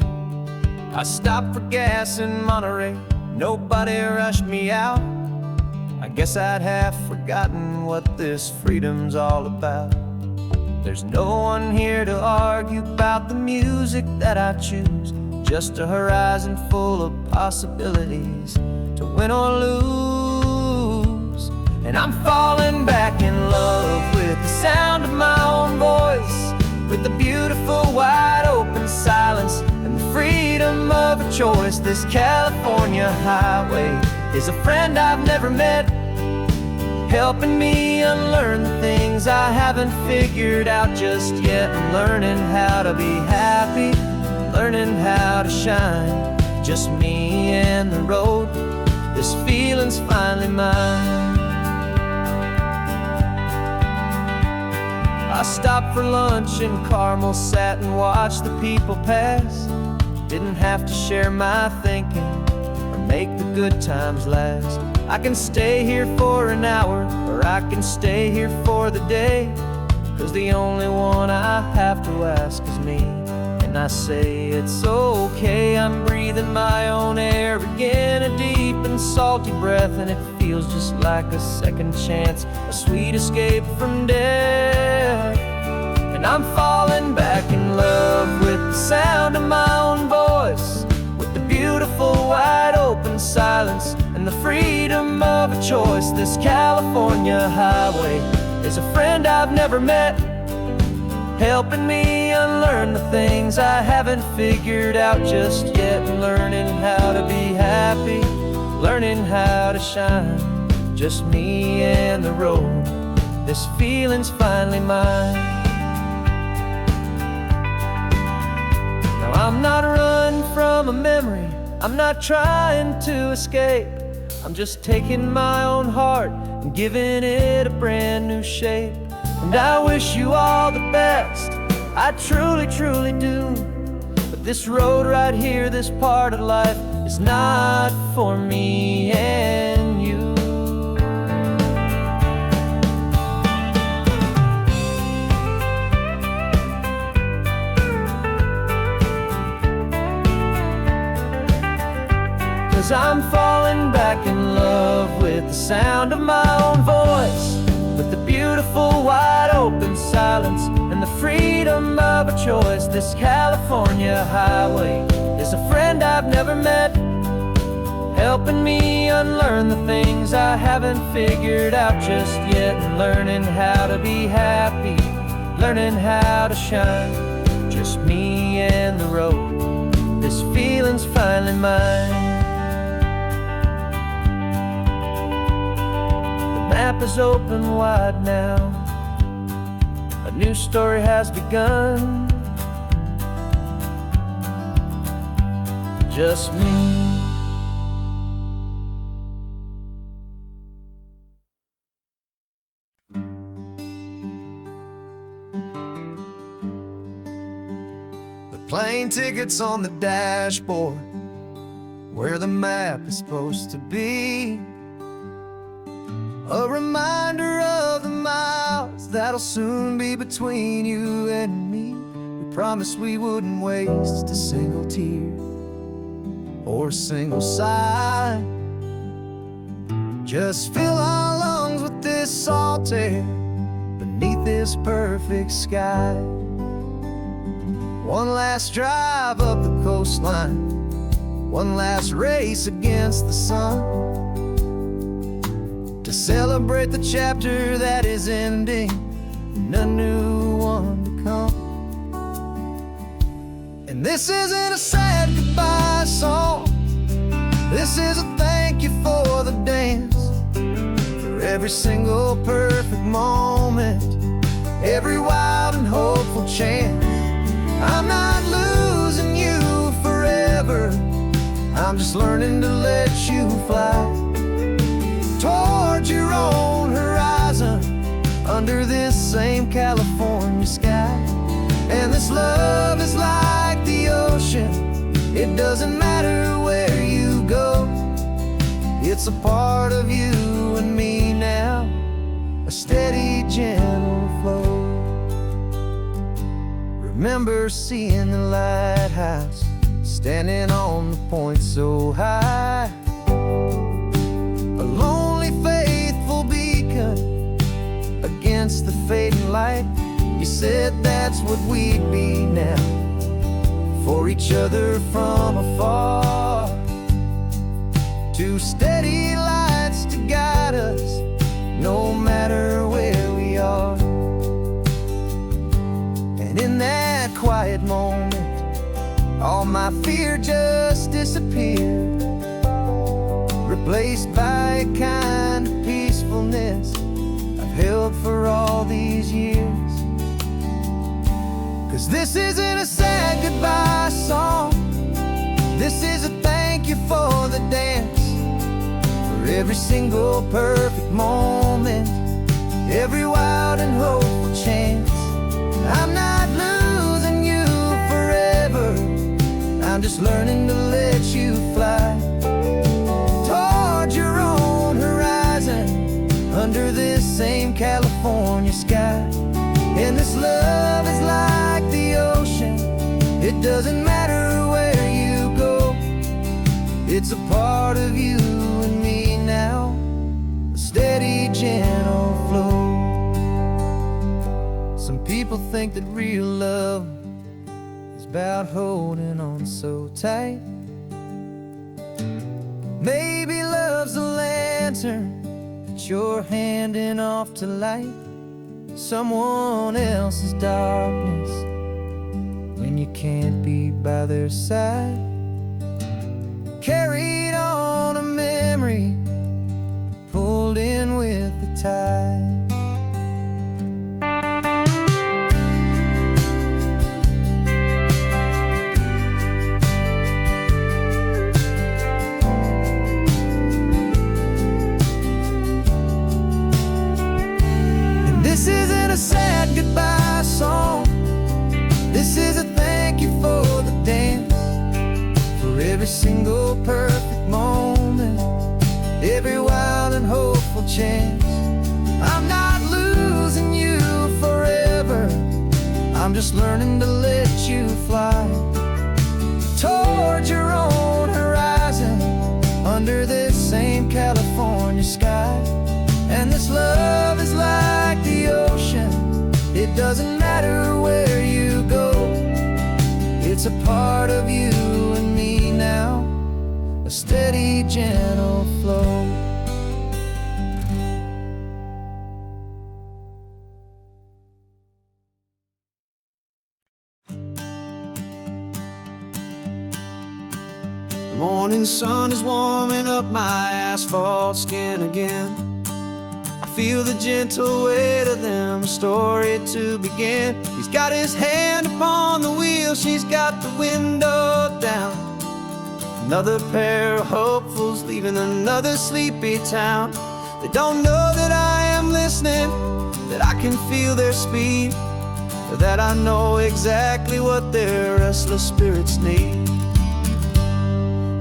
I stopped for gas in Monterey, nobody rushed me out. I guess I'd have forgotten what this freedom's all about. There's no one here to argue about the music that I choose, just a horizon full of possibilities to win or lose. And I'm falling back in love with the sound of my own voice, with the beautiful wide open silence and the freedom of a choice. This California highway is a friend I've never met, helping me unlearn the things I haven't figured out just yet. I'm learning how to be happy, learning how to shine, just me and the road. This feeling's finally mine. I stopped for lunch in Carmel, sat and watched the people pass. Didn't have to share my thinking or make the good times last. I can stay here for an hour, or I can stay here for the day, 'cause the only one I have to ask is me. And I say it's okay, I'm breathing my own air again, a deep and salty breath, and it feels just like a second chance, a sweet escape from death. And I'm falling back in love with the sound of my own voice, with the beautiful wide open silence and the freedom of a choice. This California highway is a friend I've never met, helping me unlearn the things I haven't figured out just yet. Learning how to be happy, learning how to shine, just me and the road. This feeling's finally mine. Now I'm not running from a memory, I'm not trying to escape. I'm just taking my own heart and giving it a brand new shape. And I wish you all the best, I truly, truly do. But this road right here, this part of life, is not for me and you. Cause I'm falling back in love with the sound of my own voice, with the beautiful wide open silence and the freedom of a choice. This California highway is a friend I've never met, helping me unlearn the things I haven't figured out just yet. And learning how to be happy, learning how to shine, just me and the road. This feeling's finally mine. The map is open wide now, a new story has begun, just me. The plane tickets on the dashboard, where the map is supposed to be, a reminder of the miles that'll soon be between you and me. We promised we wouldn't waste a single tear or a single sigh. Just fill our lungs with this salt air beneath this perfect sky. One last drive up the coastline, one last race against the sun, to celebrate the chapter that is ending and a new one to come. And this isn't a sad goodbye song, this is a thank you for the dance, for every single perfect moment, every wild and hopeful chance. I'm not losing you forever, I'm just learning to let you fly towards your own horizon, under this same California sky. And this love is like the ocean, it doesn't matter where you go, it's a part of you and me now, a steady, gentle flow. Remember seeing the lighthouse, standing on the point so high, a lonely, faithful beacon against the fading light. You said that's what we'd be now, for each other from afar. Two steady lights to guide us, no matter where we are. And in that quiet moment, all my fear just disappeared, replaced by a kind of peacefulness I've held for all these years. 'Cause this isn't a sad goodbye song, this is a thank you for the dance, for every single perfect moment, every wild and hopeful chance. I'm not losing you forever, I'm just learning to let you fly toward your own horizon, under this same California sky. And this love is like the ocean, it doesn't matter where you go, it's a part of you and me now, a steady, gentle flow. Some people think that real love is about holding on so tight. Maybe love's a lantern that you're handing off to light someone else's darkness when you can't be by their side. Carried on a memory, pulled in with the tide. This isn't a sad goodbye song, this is a thank you for the dance, for every single perfect moment, every wild and hopeful chance. I'm not losing you forever, I'm just learning to let you fly toward your own horizon, under this same California sky. And this love is like the ocean, it doesn't matter where you go, it's a part of you and me now, a steady, gentle flow. The morning sun is warming up my asphalt skin again. Feel the gentle weight of them, a story to begin. He's got his hand upon the wheel, she's got the window down. Another pair of hopefuls leaving another sleepy town. They don't know that I am listening, that I can feel their speed, or that I know exactly what their restless spirits need.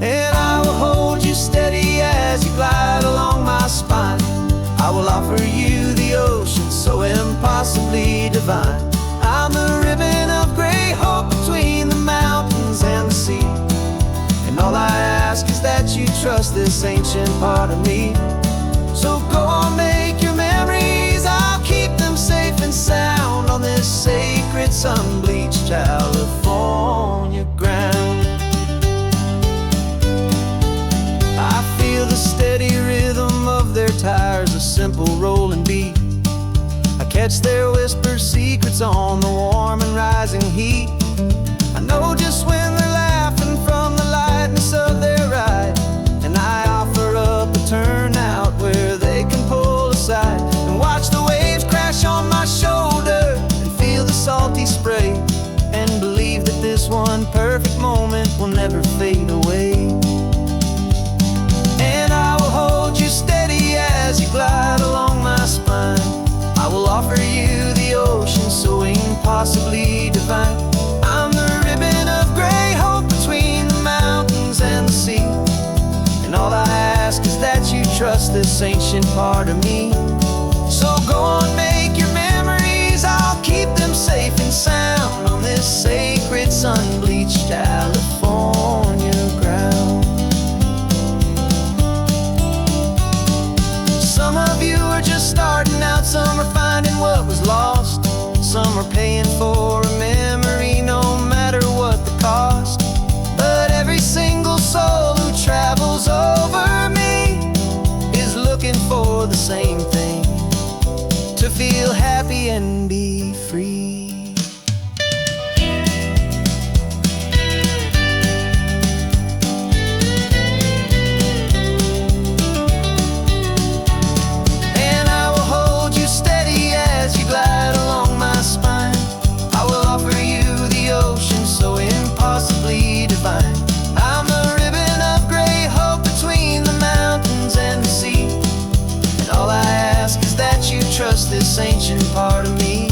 And I will hold you steady as you glide along my spine. I will offer you the ocean so impossibly divine. I'm the ribbon of gray hope between the mountains and the sea. And all I ask is that you trust this ancient part of me. So go on, make your memories, I'll keep them safe and sound on this sacred sun-bleached California ground. I feel the steady rhythm of their tires, a simple rolling beat. I catch their whispered secrets on the warm and rising heat. I know just when they're laughing from the lightness of their ride, and I offer up a turnout where they can pull aside and watch the waves crash on my shoulder and feel the salty spray, and believe that this one perfect moment will never fade away. And I will hold you steady as you glide along my spine. I will offer you the ocean so impossibly divine. I'm the ribbon of gray hope between the mountains and the sea. And all I ask is that that you trust this ancient part of me. So go on, make your memories, I'll keep them safe and sound on this sacred sun-bleached California ground. Some of you are just starting out, some are finding what was lost, some are paying for a memory no matter what the cost. But every single soul who travels over me is looking for the same thing: to feel happy and be free. And I will hold you steady as you glide along my spine. I will offer you the ocean so impossibly divine. I'm a ribbon of gray hope between the mountains and the sea. And all I ask is that you trust this ancient part of me.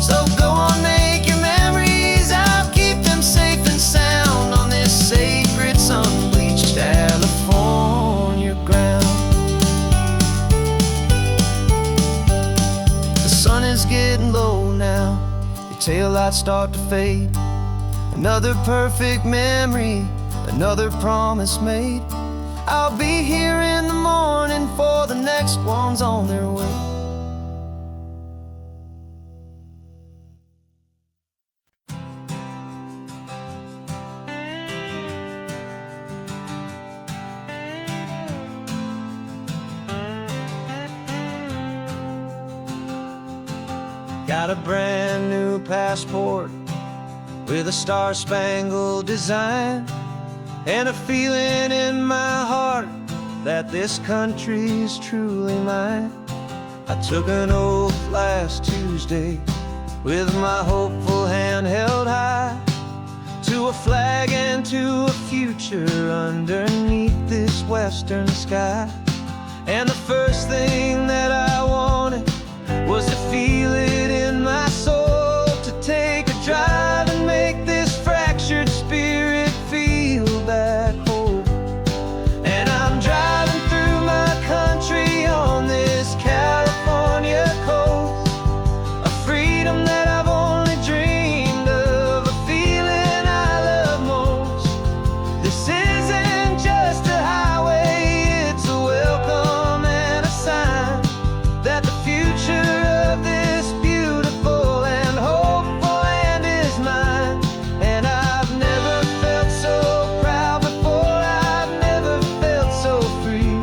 So go on, make your memories, I'll keep them safe and sound on this sacred sun-bleached California ground. The sun is getting low now, your taillights start to fade. Another perfect memory, another promise made. I'll be here in the morning for the next ones on their way. Got a brand new passport with a star-spangled design, and a feeling in my heart that this country's truly mine. I took an oath last Tuesday with my hopeful hand held high, to a flag and to a future underneath this western sky. And the first thing that I wanted was to feel it in my soul, to take a drive and make this fractured spirit feel back home. And I'm driving through my country on this California coast, a freedom that I've only dreamed of, a feeling I love most. This isn't just a highway, it's a welcome and a sign that the future of this beautiful and hopeful land is mine. And I've never felt so proud before, I've never felt so free,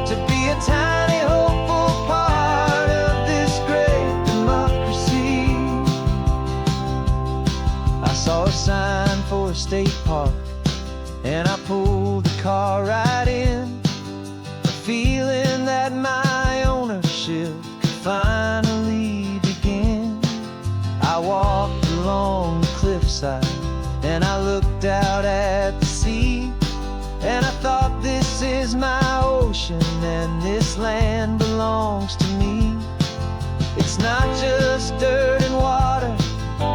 to be a tiny hopeful part of this great democracy. I saw a sign for a state park, and I pulled the car right in, a feeling that my ownership could finally begin. I walked along the cliffside and I looked out at the sea, and I thought, this is my ocean and this land belongs to me. It's not just dirt and water,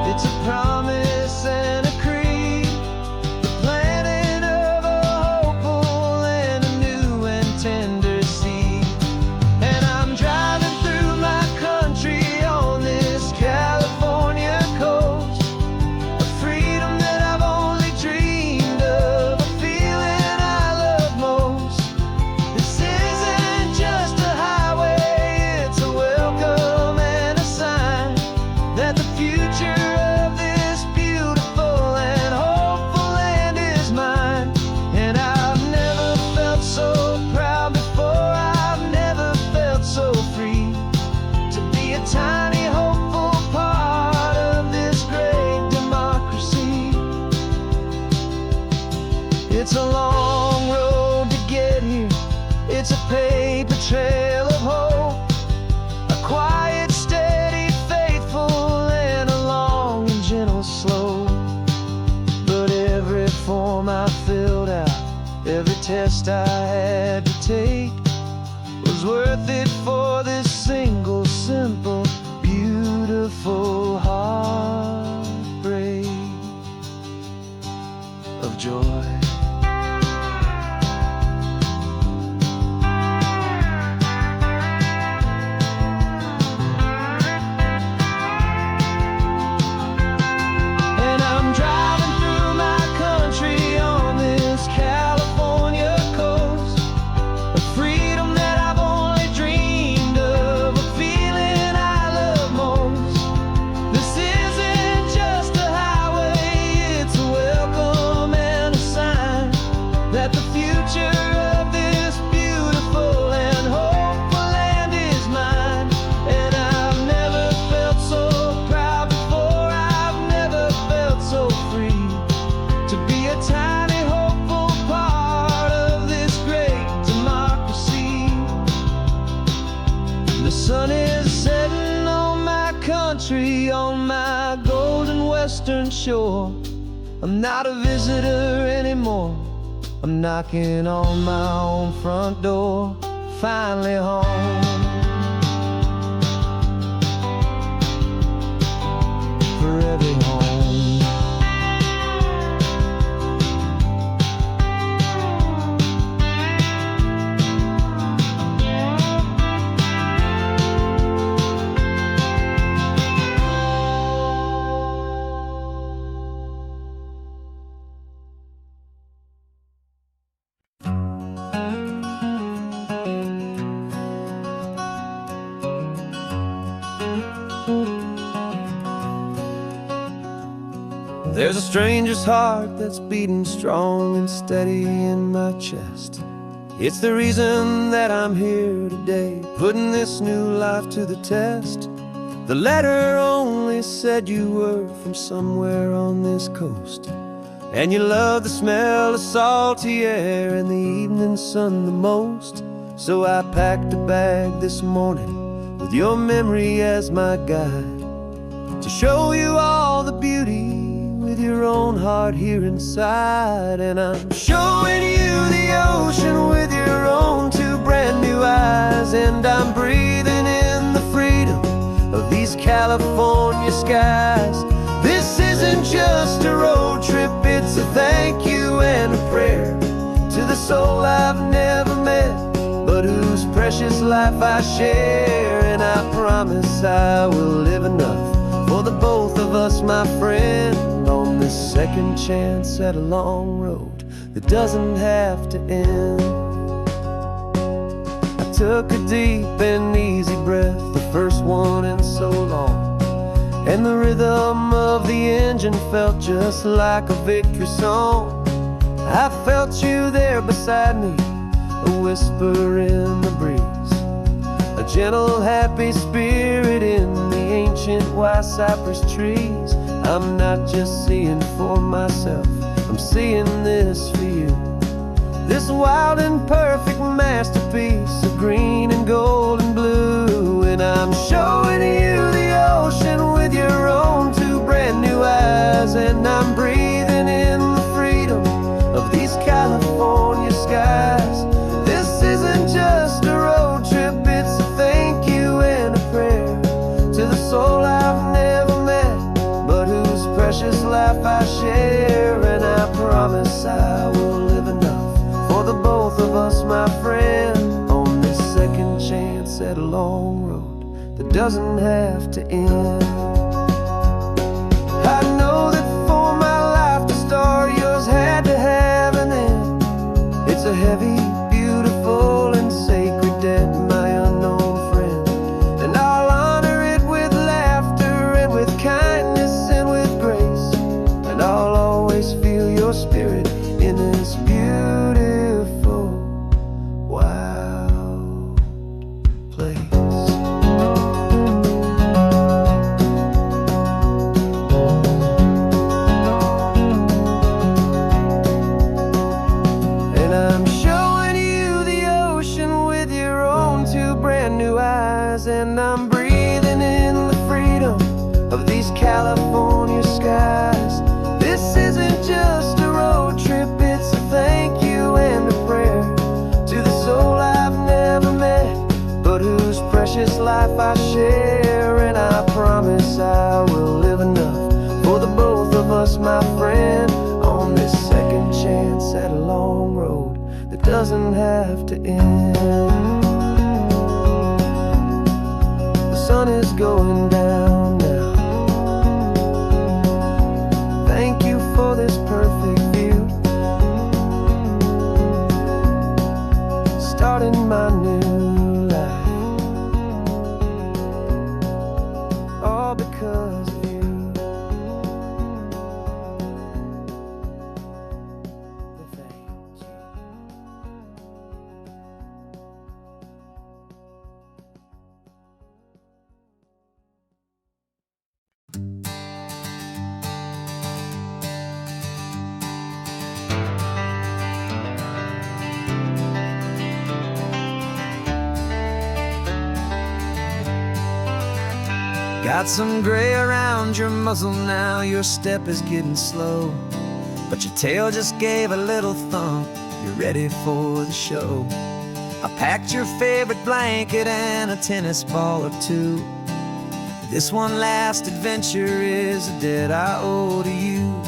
it's a promise and a creed, the planting of a hopeful and a new and tender seed. And I'm driving through my country on this California coast, a freedom that I've only dreamed of, a feeling I love most. This isn't just a highway, it's a welcome and a sign that the future of this beautiful and hopeful land is mine. And I've never felt so proud before, I've never felt so free, to be a tiny hopeful part of this great democracy. It's a long road to get here, it's a paper trail of hope, a quiet, steady, faithful, and a long and gentle slope. But every form I filled out, every test I had to take, was worth it for this single, simple, beautiful heartbreak of joy. sun is setting on my country, on my golden western shore. I'm not a visitor anymore. I'm knocking on my own front door, finally home. Forever home. There's a stranger's heart that's beating strong and steady in my chest. It's the reason that I'm here today, putting this new life to the test. The letter only said you were from somewhere on this coast, and you love the smell of salty air and the evening sun the most. So I packed a bag this morning with your memory as my guide, to show you all the beauty with your own heart here inside. And I'm showing you the ocean with your own two brand new eyes, and I'm breathing in the freedom of these California skies. This isn't just a road trip, it's a thank you and a prayer to the soul I've never met, but whose precious life I share. And I promise I will live enough for the both of us, my friend, on this second chance at a long road that doesn't have to end. I took a deep and easy breath, the first one in so long, and the rhythm of the engine felt just like a victory song. I felt you there beside me, a whisper in the breeze, a gentle happy spirit in the ancient white cypress trees. I'm not just seeing for myself, I'm seeing this for you. This wild and perfect masterpiece of green and gold and blue. And I'm showing you the ocean with your own two brand new eyes, and I'm breathing in the freedom of these California skies. This isn't just a road trip, it's a thank you and a prayer to the soul I've never met, but whose precious life I share. And I promise I will live enough for the both of us, my friend, on this second chance at a long road that doesn't have to end. I know that for my life to start, yours had to have an end. It's a heavy, beautiful, and sacred debt, my unknown friend, and I'll honor it with laughter and with kindness and with grace, and I'll always feel your spirit in this beautiful, wild place. And I'm showing you the ocean with your own two brand new eyes, and I'm breathing in the freedom of these California skies. This isn't just a road trip, it's a thank you and a prayer to the soul I've never met, but whose precious life I share. And I promise I will live enough for the both of us, my friend, on this second chance at a long road that doesn't have to end. The sun is going down now. Thank you for this perfect view, starting my new life, all because of you. Thank you. Got some gray around your muzzle now, your step is getting slow, but your tail just gave a little thump, you're ready for the show. I packed your favorite blanket and a tennis ball or two. This one last adventure is a debt I owe to you.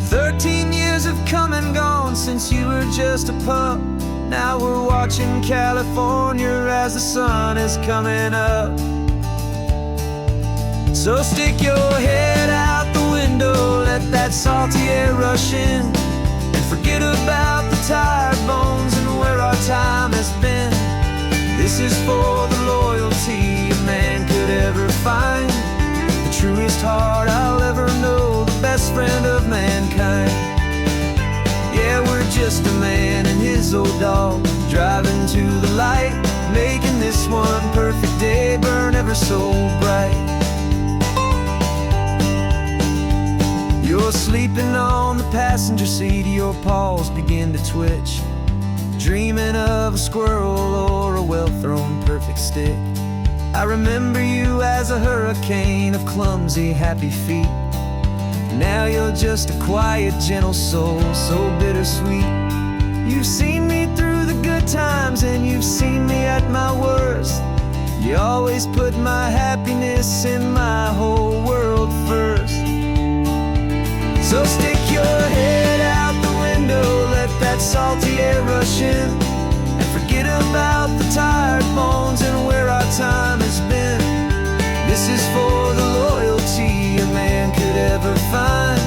13 years have come and gone since you were just a pup. Now we're watching California as the sun is coming up. So stick your head out the window, let that salty air rush in, and forget about the tired bones and where our time has been. This is for the loyalty a man could ever find, the truest heart I'll ever know, the best friend of mankind. Yeah, we're just a man and his old dog, driving to the light, making this one perfect day burn ever so bright. You're sleeping on the passenger seat, your paws begin to twitch, dreaming of a squirrel or a well-thrown perfect stick. I remember you as a hurricane of clumsy, happy feet. Now you're just a quiet, gentle soul, so bittersweet. You've seen me through the good times and you've seen me at my worst. You always put my happiness in my whole world first. So stick your head out the window, let that salty air rush in, and forget about the tired bones and where our time has been. This is for the loyalty a man could ever find,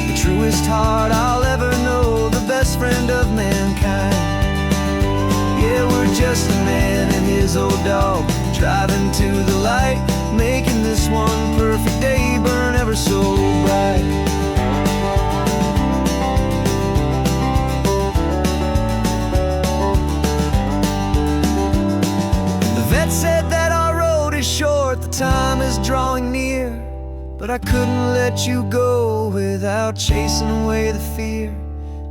the truest heart I'll ever know, the best friend of mankind. Yeah, we're just a man and his old dog, driving to the light, making this one perfect day burn ever so bright. Said that our road is short, the time is drawing near, but I couldn't let you go without chasing away the fear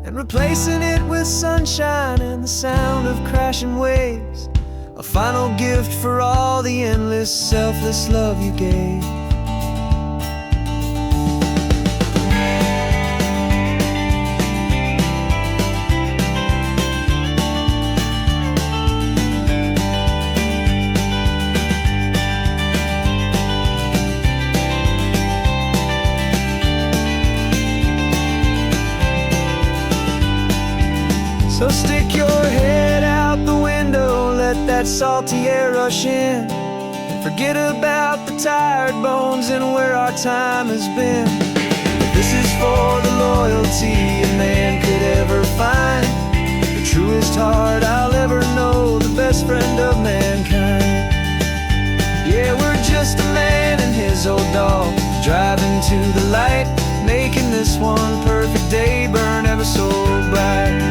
and replacing it with sunshine and the sound of crashing waves, a final gift for all the endless, selfless love you gave. So stick your head out the window, let that salty air rush in, and forget about the tired bones and where our time has been. This is for the loyalty a man could ever find, the truest heart I'll ever know, the best friend of mankind. Yeah, we're just a man and his old dog, driving to the light, making this one perfect day burn ever so bright.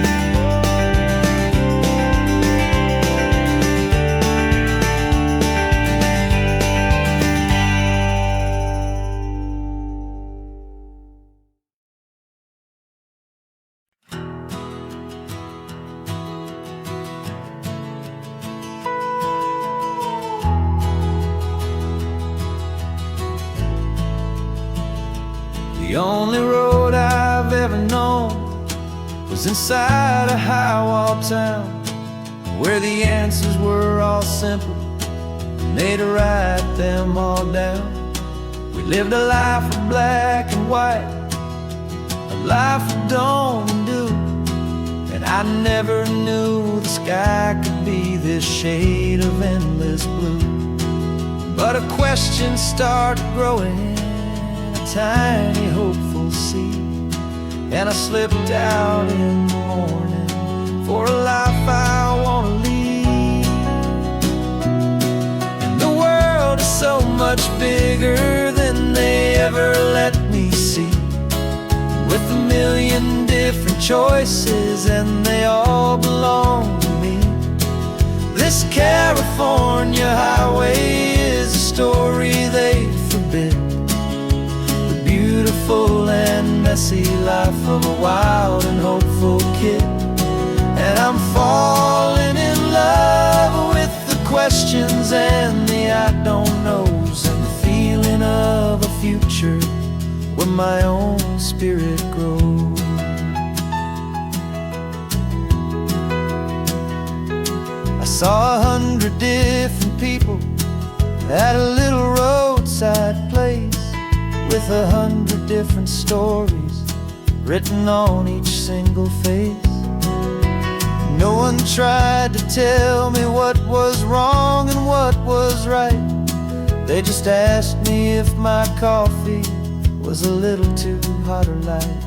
The only road I've ever known was inside a high-wall town, where the answers were all simple and they'd write them all down. We lived a life of black and white, a life of dawn and dew, and I never knew the sky could be this shade of endless blue. But a question started growing, tiny hopeful seed, and I slipped out in the morning for a life I want to lead. And the world is so much bigger than they ever let me see, with a million different choices and they all belong to me. This California highway is a story they forbid, beautiful and messy life of a wild and hopeful kid. And I'm falling in love with the questions and the I don't knows, and the feeling future where my own spirit grows. I saw 100 different people at a little roadside place, with 100 different stories written on each single face. No one tried to tell me what was wrong and what was right. They just asked me if my coffee was a little too hot or light.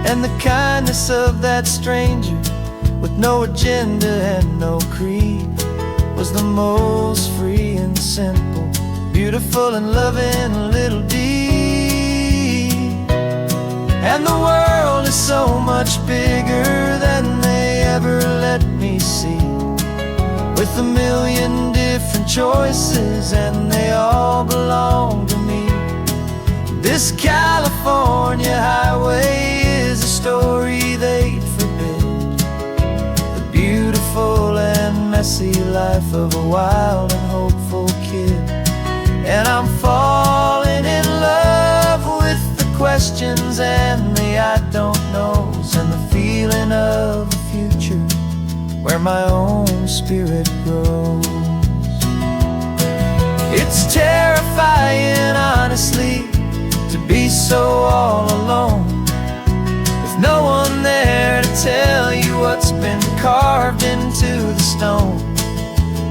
And the kindness of that stranger, with no agenda and no creed, was the most free and simple, beautiful and loving little deed. And the world is so much bigger than they ever let me see, with a million different choices and they all belong to me. This California highway is a story they'd forbid, the beautiful and messy life of a wild and hopeful kid. And I'm falling in love with the questions and the I don't knows, and the feeling of a future where my own spirit grows. It's terrifying, honestly, to be so all alone, with no one there to tell you what's been carved into the stone.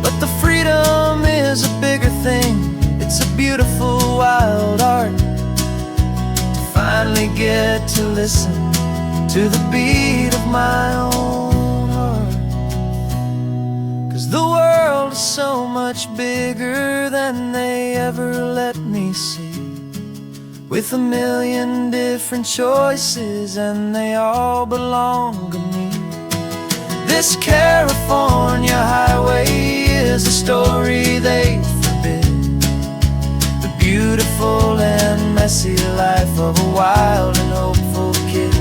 But the freedom is a bigger thing. It's a beautiful wild art to finally get to listen to the beat of my own heart. 'Cause the world is so much bigger than they ever let me see, with a million different choices and they all belong to me. This California highway is a story they forbid, the beautiful and messy life of a wild and hopeful kid.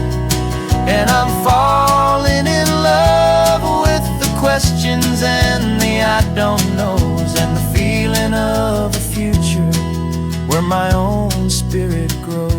And I'm falling in love with the questions and the I don't knows, and the feeling of a future where my own spirit grows.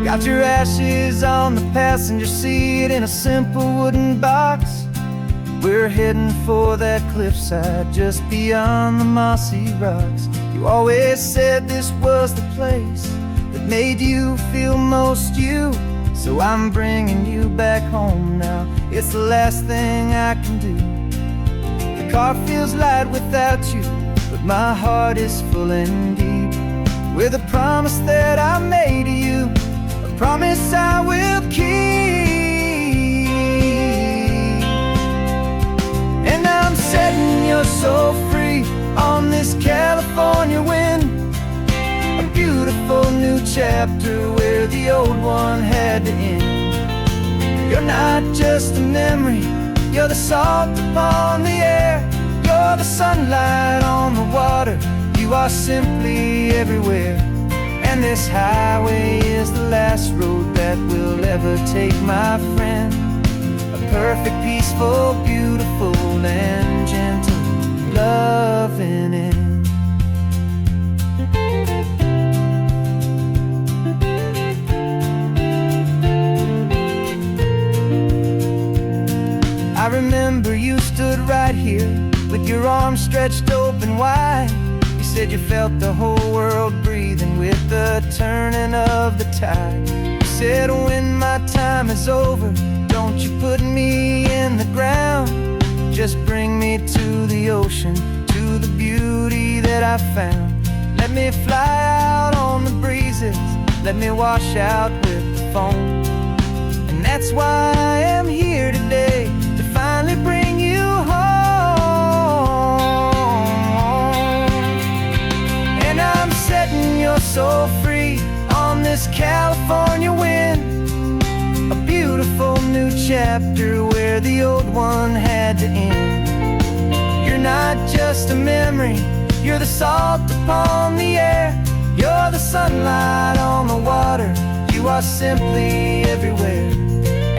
Got your ashes on the passenger seat in a simple wooden box. We're heading for that cliffside just beyond the mossy rocks. You always said this was the place that made you feel most you, so I'm bringing you back home now. It's the last thing I can do. The car feels light without you, but my heart is full and deep with a promise that I made to you, promise I will keep. And I'm setting your soul free on this California wind, a beautiful new chapter where the old one had to end. You're not just a memory, you're the salt upon the air, you're the sunlight on the water, you are simply everywhere. And this highway is the last road that we'll ever take, my friend. A perfect, peaceful, beautiful, and gentle loving end. I remember you stood right here with your arms stretched open wide. You said you felt the whole world breathing with the turning of the tide. You said when my time is over, don't you put me in the ground, just bring me to the ocean, to the beauty that I found. Let me fly out on the breezes, let me wash out with the foam. And that's why I am here today, to finally bring you home. And I'm this California wind, a beautiful new chapter where the old one had to end. You're not just a memory, you're the salt upon the air. You're the sunlight on the water, you are simply everywhere.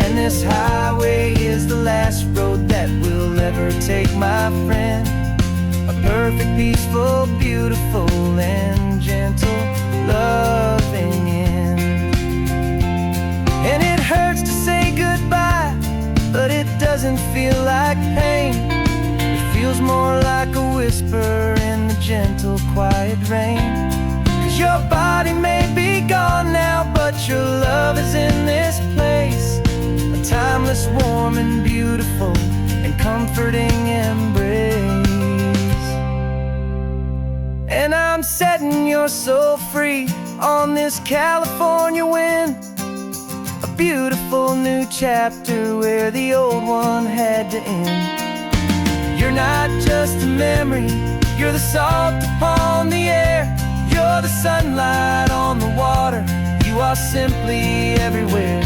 And this highway is the last road that we'll ever take, my friend. A perfect, peaceful, beautiful, and gentle, loving end. And it hurts to say goodbye, but it doesn't feel like pain. It feels more like a whisper in the gentle, quiet rain. 'Cause your body may be gone now, but your love is in this place. A timeless, warm, and beautiful, and comforting embrace. And I'm setting your soul free on this California wind, a beautiful new chapter where the old one had to end. You're not just a memory, you're the salt upon the air. You're the sunlight on the water, you are simply everywhere.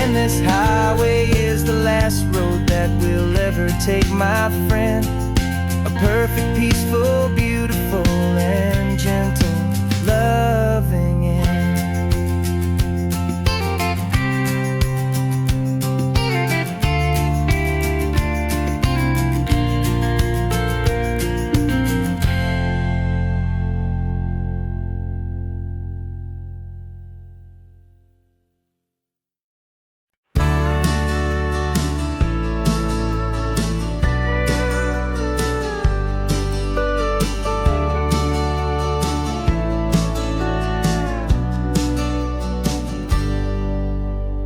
And this highway is the last road that we'll ever take, my friend. A perfect, peaceful, beautiful, and gentle, loving end.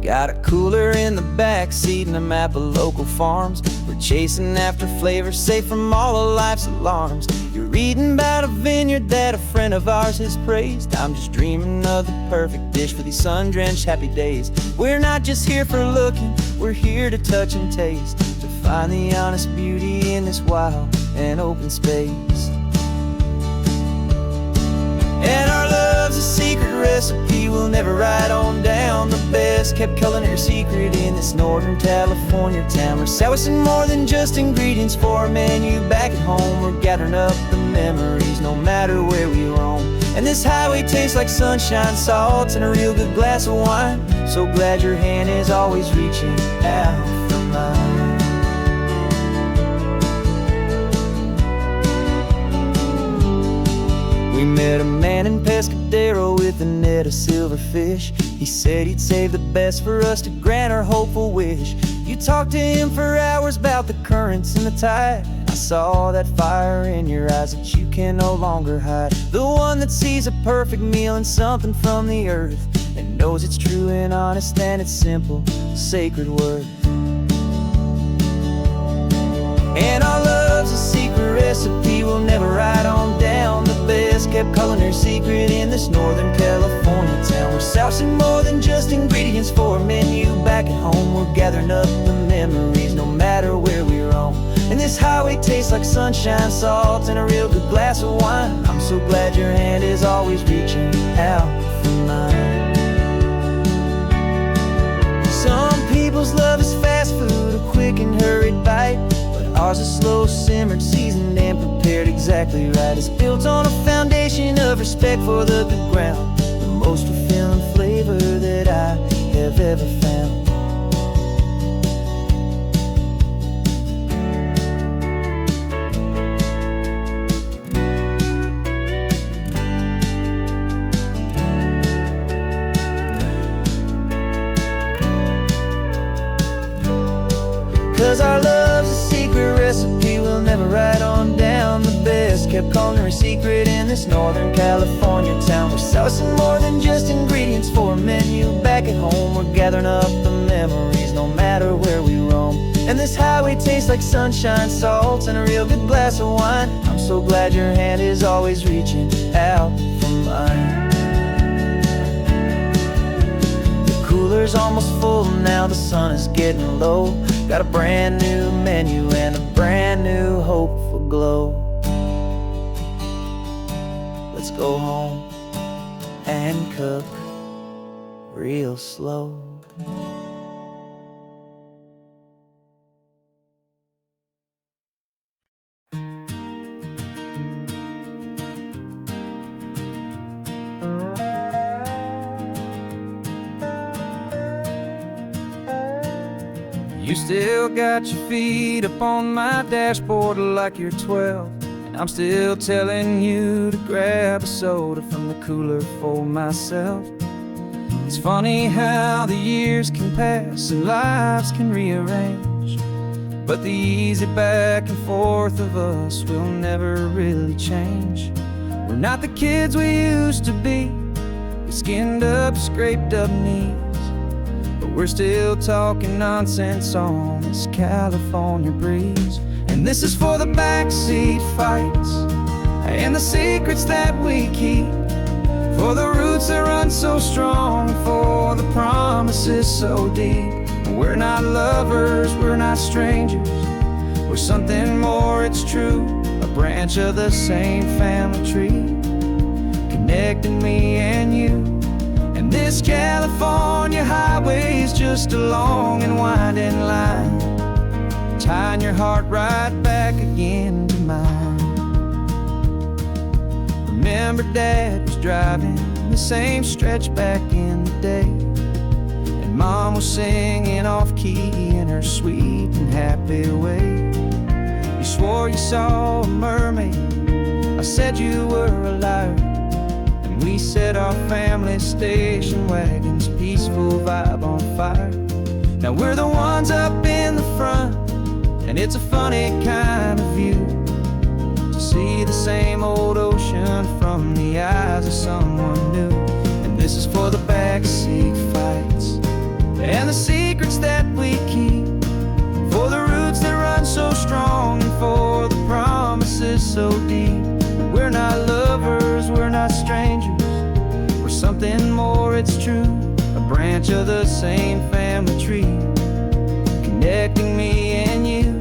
Got a cooler in the back seat and a map of local farms. We're chasing after flavors safe from all of life's alarms. You're reading about a vineyard that a friend of ours has praised. I'm just dreaming of the perfect dish for these sun-drenched happy days. We're not just here for looking, we're here to touch and taste, to find the honest beauty in this wild and open space. And our love's a secret recipe we'll never write on down. The best kept culinary secret in this Northern California town. We're sourcing more than just ingredients for a menu back at home. We're gathering up the memories no matter where we roam. And this highway tastes like sunshine, salt, and a real good glass of wine. So glad your hand is always reaching out for mine. We met a man in Pescadero with a net of silverfish. He said he'd save the best for us to grant our hopeful wish. You talked to him for hours about the currents and the tide. I saw that fire in your eyes that you can no longer hide. The one that sees a perfect meal in something from the earth, and knows it's true and honest and it's simple, sacred worth. And our love's a secret recipe we'll never write on down. The best kept culinary secret in this Northern California town. We're sourcing more than just ingredients for a menu back at home. We're gathering up the memories no matter where we roam. And this highway tastes like sunshine, salt, and a real good glass of wine. I'm so glad your hand is always reaching out for mine. Some people's love is fast food, a quick and hurried bite. Ours is slow, simmered, seasoned, and prepared exactly right. It's built on a foundation of respect for the good ground, the most fulfilling flavor that I have ever found. 'Cause our love's a secret recipe we'll never write on down. The best kept culinary secret in this Northern California town. We're sourcing more than just ingredients for a menu back at home. We're gathering up the memories no matter where we roam. And this highway tastes like sunshine, salt, and a real good glass of wine. I'm so glad your hand is always reaching out for mine. Cooler's almost full now, the sun is getting low. Got a brand new menu and a brand new hopeful glow. Let's go home and cook real slow. You still got your feet up on my dashboard like you're 12, and I'm still telling you to grab a soda from the cooler for myself. It's funny how the years can pass and lives can rearrange, but the easy back and forth of us will never really change. We're not the kids we used to be, with skinned up, scraped up knees, but we're still talking nonsense on this California breeze. And this is for the backseat fights and the secrets that we keep, for the roots that run so strong, for the promises so deep. We're not lovers, we're not strangers, we're something more, it's true. A branch of the same family tree, connecting me and you. And this California highway is just a long and winding line, tying your heart right back again to mine. Remember Dad was driving the same stretch back in the day, and Mom was singing off-key in her sweet and happy way. You swore you saw a mermaid, I said you were a liar, and we set our family station wagon's peaceful vibe on fire. Now we're the ones up in the front, and it's a funny kind of view to see the same old ocean from the eyes of someone new. And this is for the backseat fights and the secrets that we keep, for the roots that run so strong, and for the promises so deep. We're not lovers, we're not strangers, we're something more, it's true. A branch of the same family tree, connecting me and you.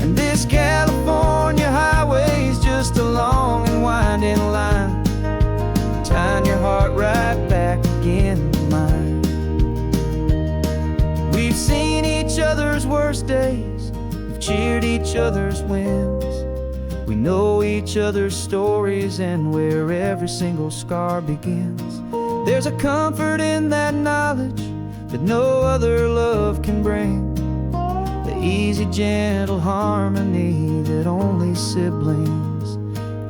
And this California highway is just a long and winding line, tying your heart right back again to mine. We've seen each other's worst days, we've cheered each other's wins, we know each other's stories and where every single scar begins. There's a comfort in that knowledge that no other love can bring, the easy, gentle harmony that only siblings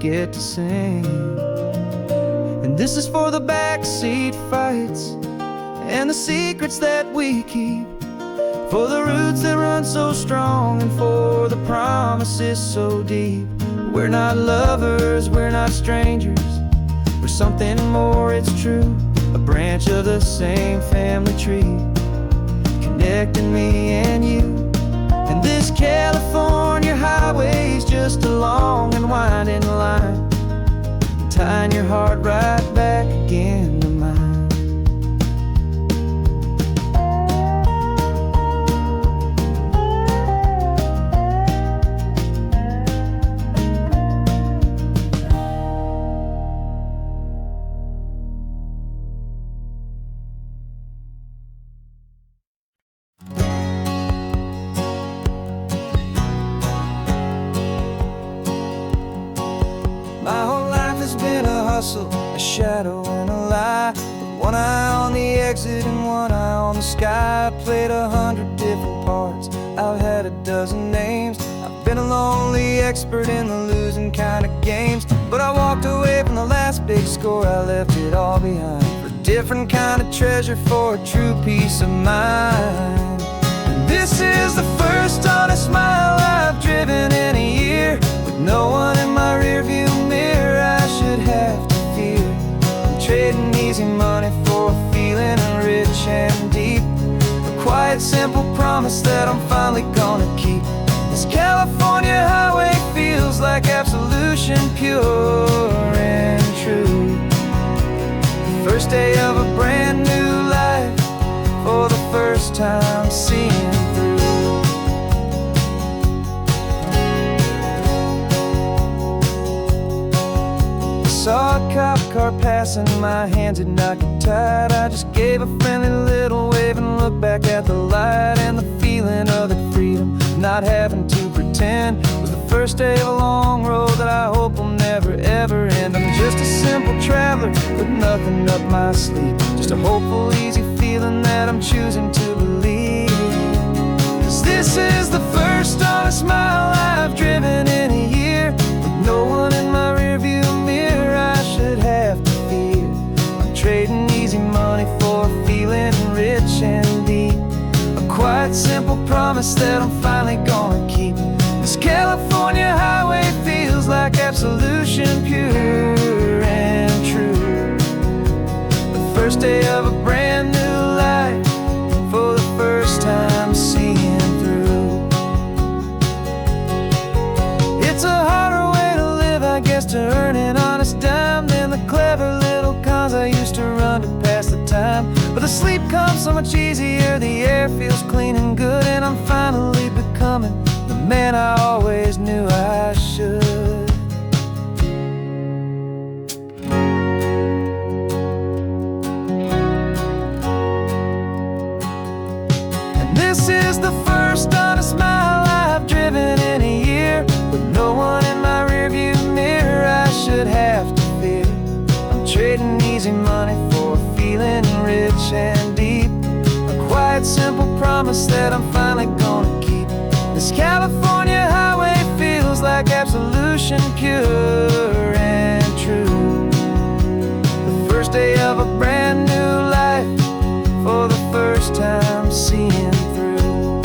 get to sing. And this is for the backseat fights and the secrets that we keep, for the roots that run so strong, and for the promises so deep. We're not lovers, we're not strangers, we're something more, it's true. A branch of the same family tree, connecting me and you. And this California highway is just a long and winding line, tying your heart right back again to mine. My whole life has been a hustle, a shadow and a lie, with one eye on the exit and one eye on the sky. I played 100 different parts, I've had a dozen names, I've been a lonely expert in the losing kind of games. But I walked away from the last big score, I left it all behind, for a different kind of treasure, for a true peace of mind. And this is the first honest mile I've driven in a year, with no one in my rearview mirror I should have to fear. I'm trading easy money for a feeling rich and deep, a quiet, simple promise that I'm finally gonna keep. This California highway feels like absolution, pure and true. The first day of a brand new life, for the first time seeing through. Saw a cop car passing, my hands did not get tied. I just gave a friendly little wave and looked back at the light. And the feeling of that freedom, not having to pretend, was the first day of a long road that I hope will never ever end. I'm just a simple traveler with nothing up my sleeve, just a hopeful, easy feeling that I'm choosing to believe. 'Cause this is the first honest mile I've driven in a year, with no one in my rearview mirror I should have to fear. I'm trading easy money for a feeling rich and deep, a quiet, simple promise that I'm finally gonna keep. This California highway feels like absolution, pure and true. The first day of a brand new life, for the first time seeing through. It's a harder way to live, I guess, to earn an honest dime than the clever little cons I used to run to pass the time. But the sleep comes so much easier, the air feels clean and good, and I'm finally becoming the man I always knew I should. And this is the first honest mile I've driven in a year, with no one in my rearview mirror I should have to fear. I'm trading easy money for a feeling rich and deep, a quiet, simple promise that I'm finally gonna keep. This California highway feels like absolution, pure and true. The first day of a brand new life, for the first time seeing through.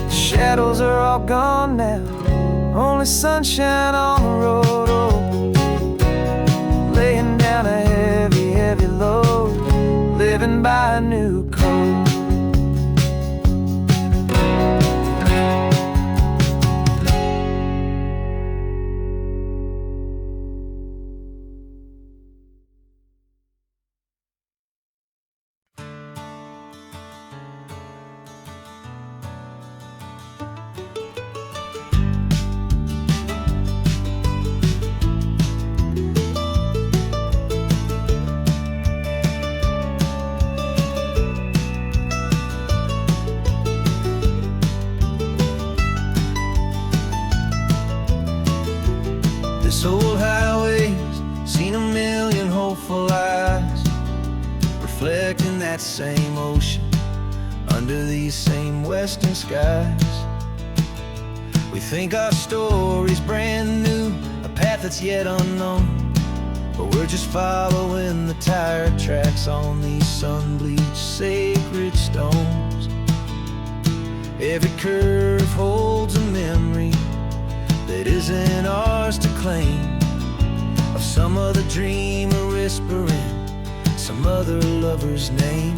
The shadows are all gone now, only sunshine on the road. Oh, laying down a heavy, heavy load, living by a new code. This old highway's seen a million hopeful eyes, reflecting that same ocean under these same western skies. We think our story's brand new, a path that's yet unknown, but we're just following the tire tracks on these sun-bleached sacred stones. Every curve holds a memory that isn't ours to claim, of some other dreamer whispering some other lover's name.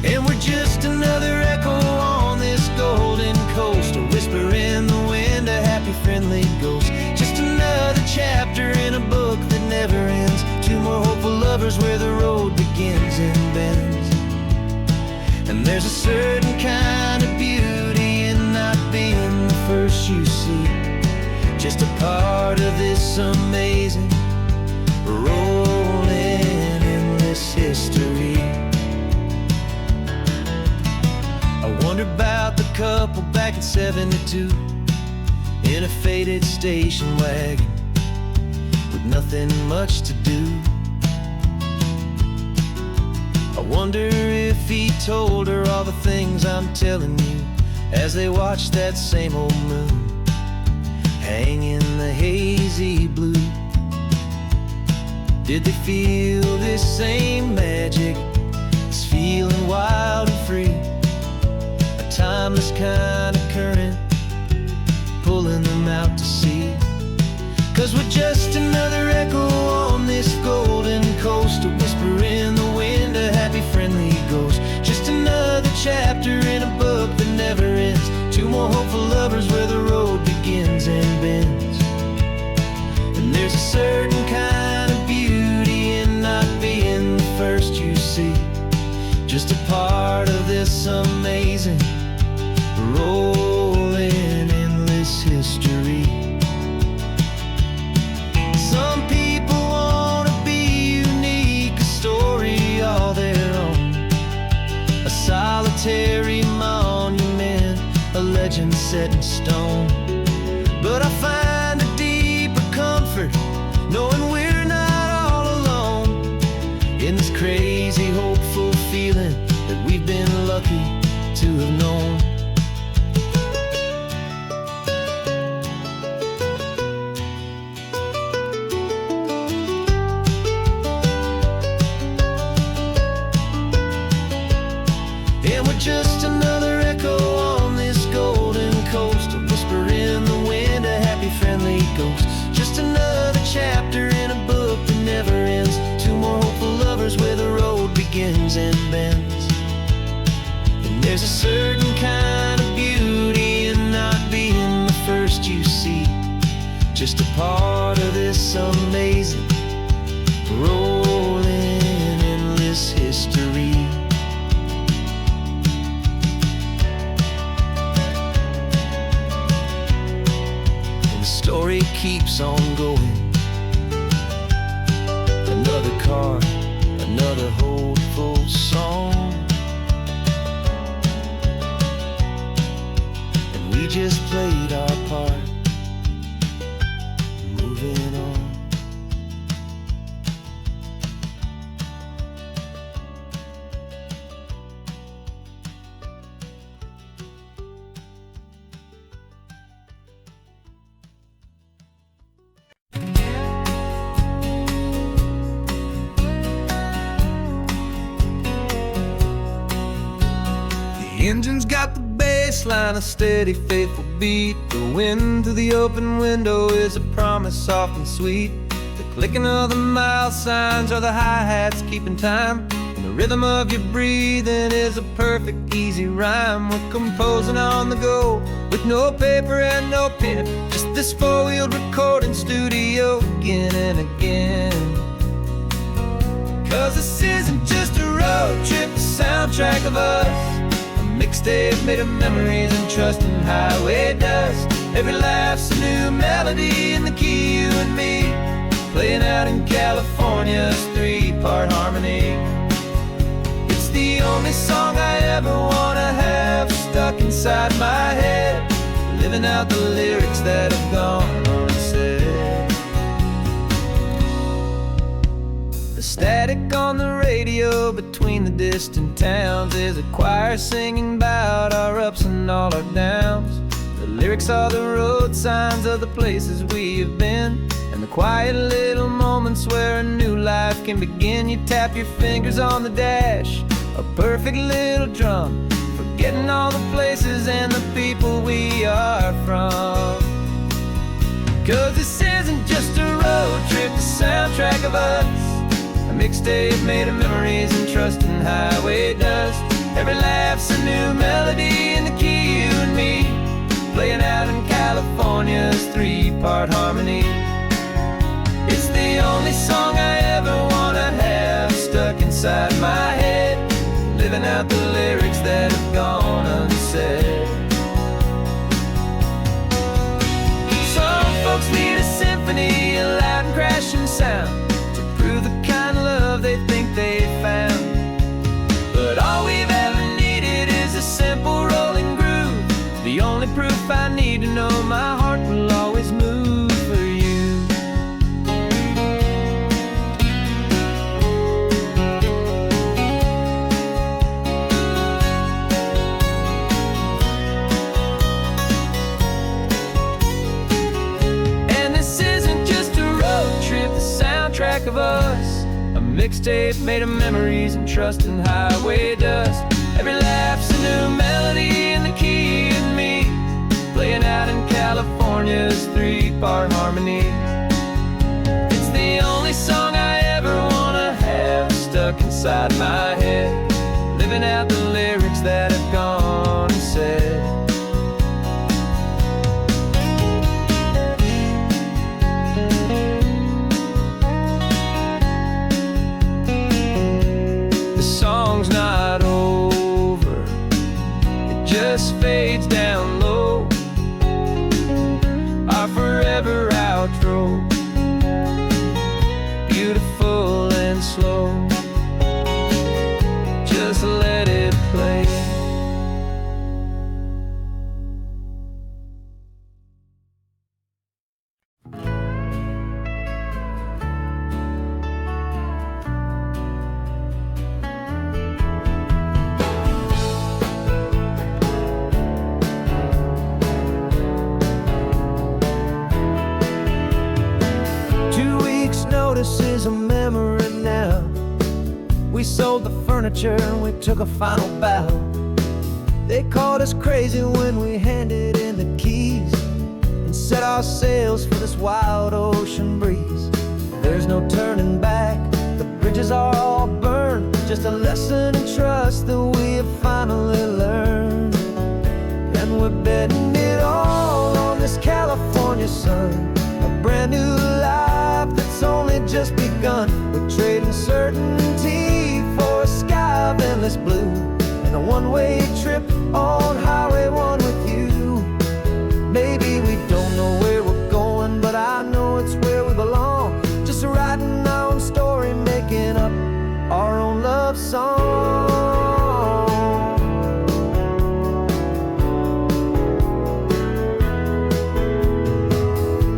And we're just another echo on this golden coast, a whisper in the wind, a happy friendly ghost. Just another chapter in a book that never ends, two more hopeful lovers where the road begins and bends. And there's a certain kind of beauty in not being the first you see, just a part of this amazing, rolling endless history. I wonder about the couple back in '72 in a faded station wagon with nothing much to do. I wonder if he told her all the things I'm telling you as they watched that same old moon hang in the hazy blue. Did they feel this same magic, this feeling wild and free, a timeless kind of current pulling them out to sea? 'Cause we're just another echo on this golden coast, a whisper in the wind, a happy friendly ghost. Just another chapter in a book that never ends, two more hopeful lovers where the road begins and bends. And there's a certain kind of beauty in not being the first you see, just a part of this amazing, rolling endless history. set in stone. But I find a deeper comfort knowing we're not all alone in this crazy, hopeful feeling that we've been lucky to have known. And we're just another echo on this golden coast, a whisper in the wind, a happy, friendly ghost. Just another chapter in a book that never ends. Two more hopeful lovers where the road begins and bends. And there's a certain kind of beauty in not being the first you see, just a part of this amazing, rolling, endless history. Story keeps on going. Another card, another hopeful song, and we just played our part, moving on. The engine's got the bass line, a steady, faithful beat. The wind through the open window is a promise soft and sweet. The clicking of the mile signs are the hi-hats keeping time, and the rhythm of your breathing is a perfect, easy rhyme. We're composing on the go with no paper and no pen, just this four-wheeled recording studio again and again. 'Cause this isn't just a road trip, the soundtrack of us, mixtape made of memories and trust in highway dust. Every laugh's a new melody in the key, you and me, playing out in California's three-part harmony. It's the only song I ever wanna have stuck inside my head, living out the lyrics that have gone unsaid. The static on the radio between the distant towns is a choir singing about our ups and all our downs. The lyrics are the road signs of the places we have been, and the quiet little moments where a new life can begin. You tap your fingers on the dash, a perfect little drum, forgetting all the places and the people we are from. 'Cause this isn't just a road trip, the soundtrack of us, a mixtape made of memories and trust in highway dust. Every laugh's a new melody in the key, you and me, playing out in California's three-part harmony. It's the only song I ever wanna have stuck inside my head, living out the lyrics that have gone unsaid. Some folks need a symphony, a loud and crashing sound, to prove the kind of love they think they found. But all we've ever needed is a simple rolling groove, the only proof I need to know my heart will always move for you. And this isn't just a road trip, the soundtrack of us, a mixtape made of memories and trust in highway dust. Every laugh's a new melody in the key, and me, playing out in California's three-part harmony. It's the only song I ever wanna have stuck inside my head, living out the lyrics that have gone unsaid. Song's not over, it just fades down low, our forever outro, beautiful and slow. Just let it notice is a memory now. We sold the furniture and we took a final bow. They called us crazy when we handed in the keys and set our sails for this wild ocean breeze. There's no turning back, the bridges are all burned. Just a lesson in trust that we have finally learned. And we're betting it all on this California sun, a brand new life that's only just begun. We're trading certainty for a sky of endless blue and a one-way trip on Highway 1 with you. Maybe we don't know where we're going, but I know it's where we belong. Just writing our own story, making up our own love song.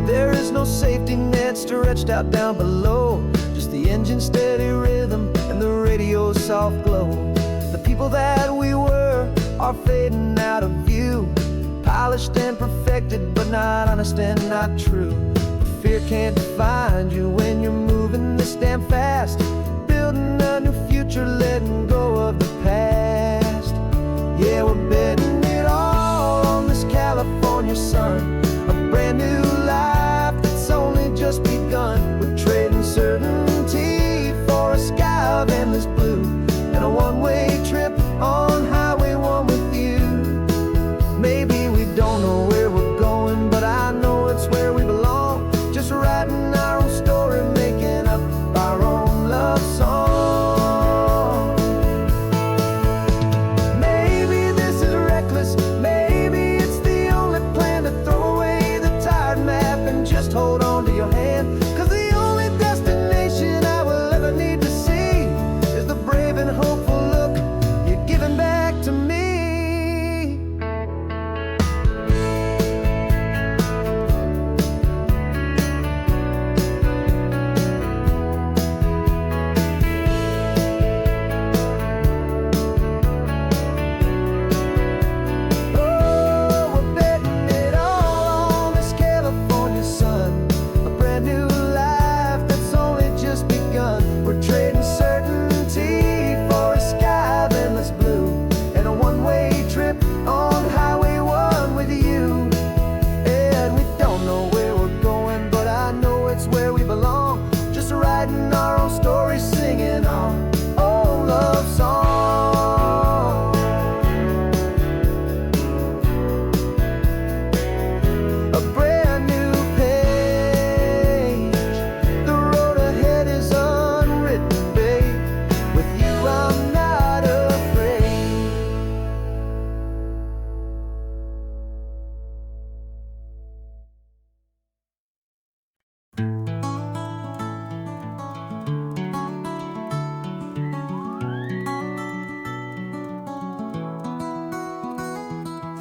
There is no safety net stretched out down below, just the engine's steady rhythm and the radio's soft glow. The people that we were are fading out of view, polished and perfected, but not honest and not true. Fear can't find you when you're moving this damn fast, building a new future, letting go of the past. Yeah, we're betting it all on this California sun, a brand new life that's only just begun. We're trading certainty for a sky of endless blue and a one-way trip on Highway 1 with you. Maybe we don't know where we're going, but I know it's where we belong. Just writing our own story, making up our own love song. Maybe this is reckless, maybe it's the only plan to throw away the tired map and just hold on to your hand. 'Cause the only destination I will ever need to see is the brave and hopeful look you're giving back to me.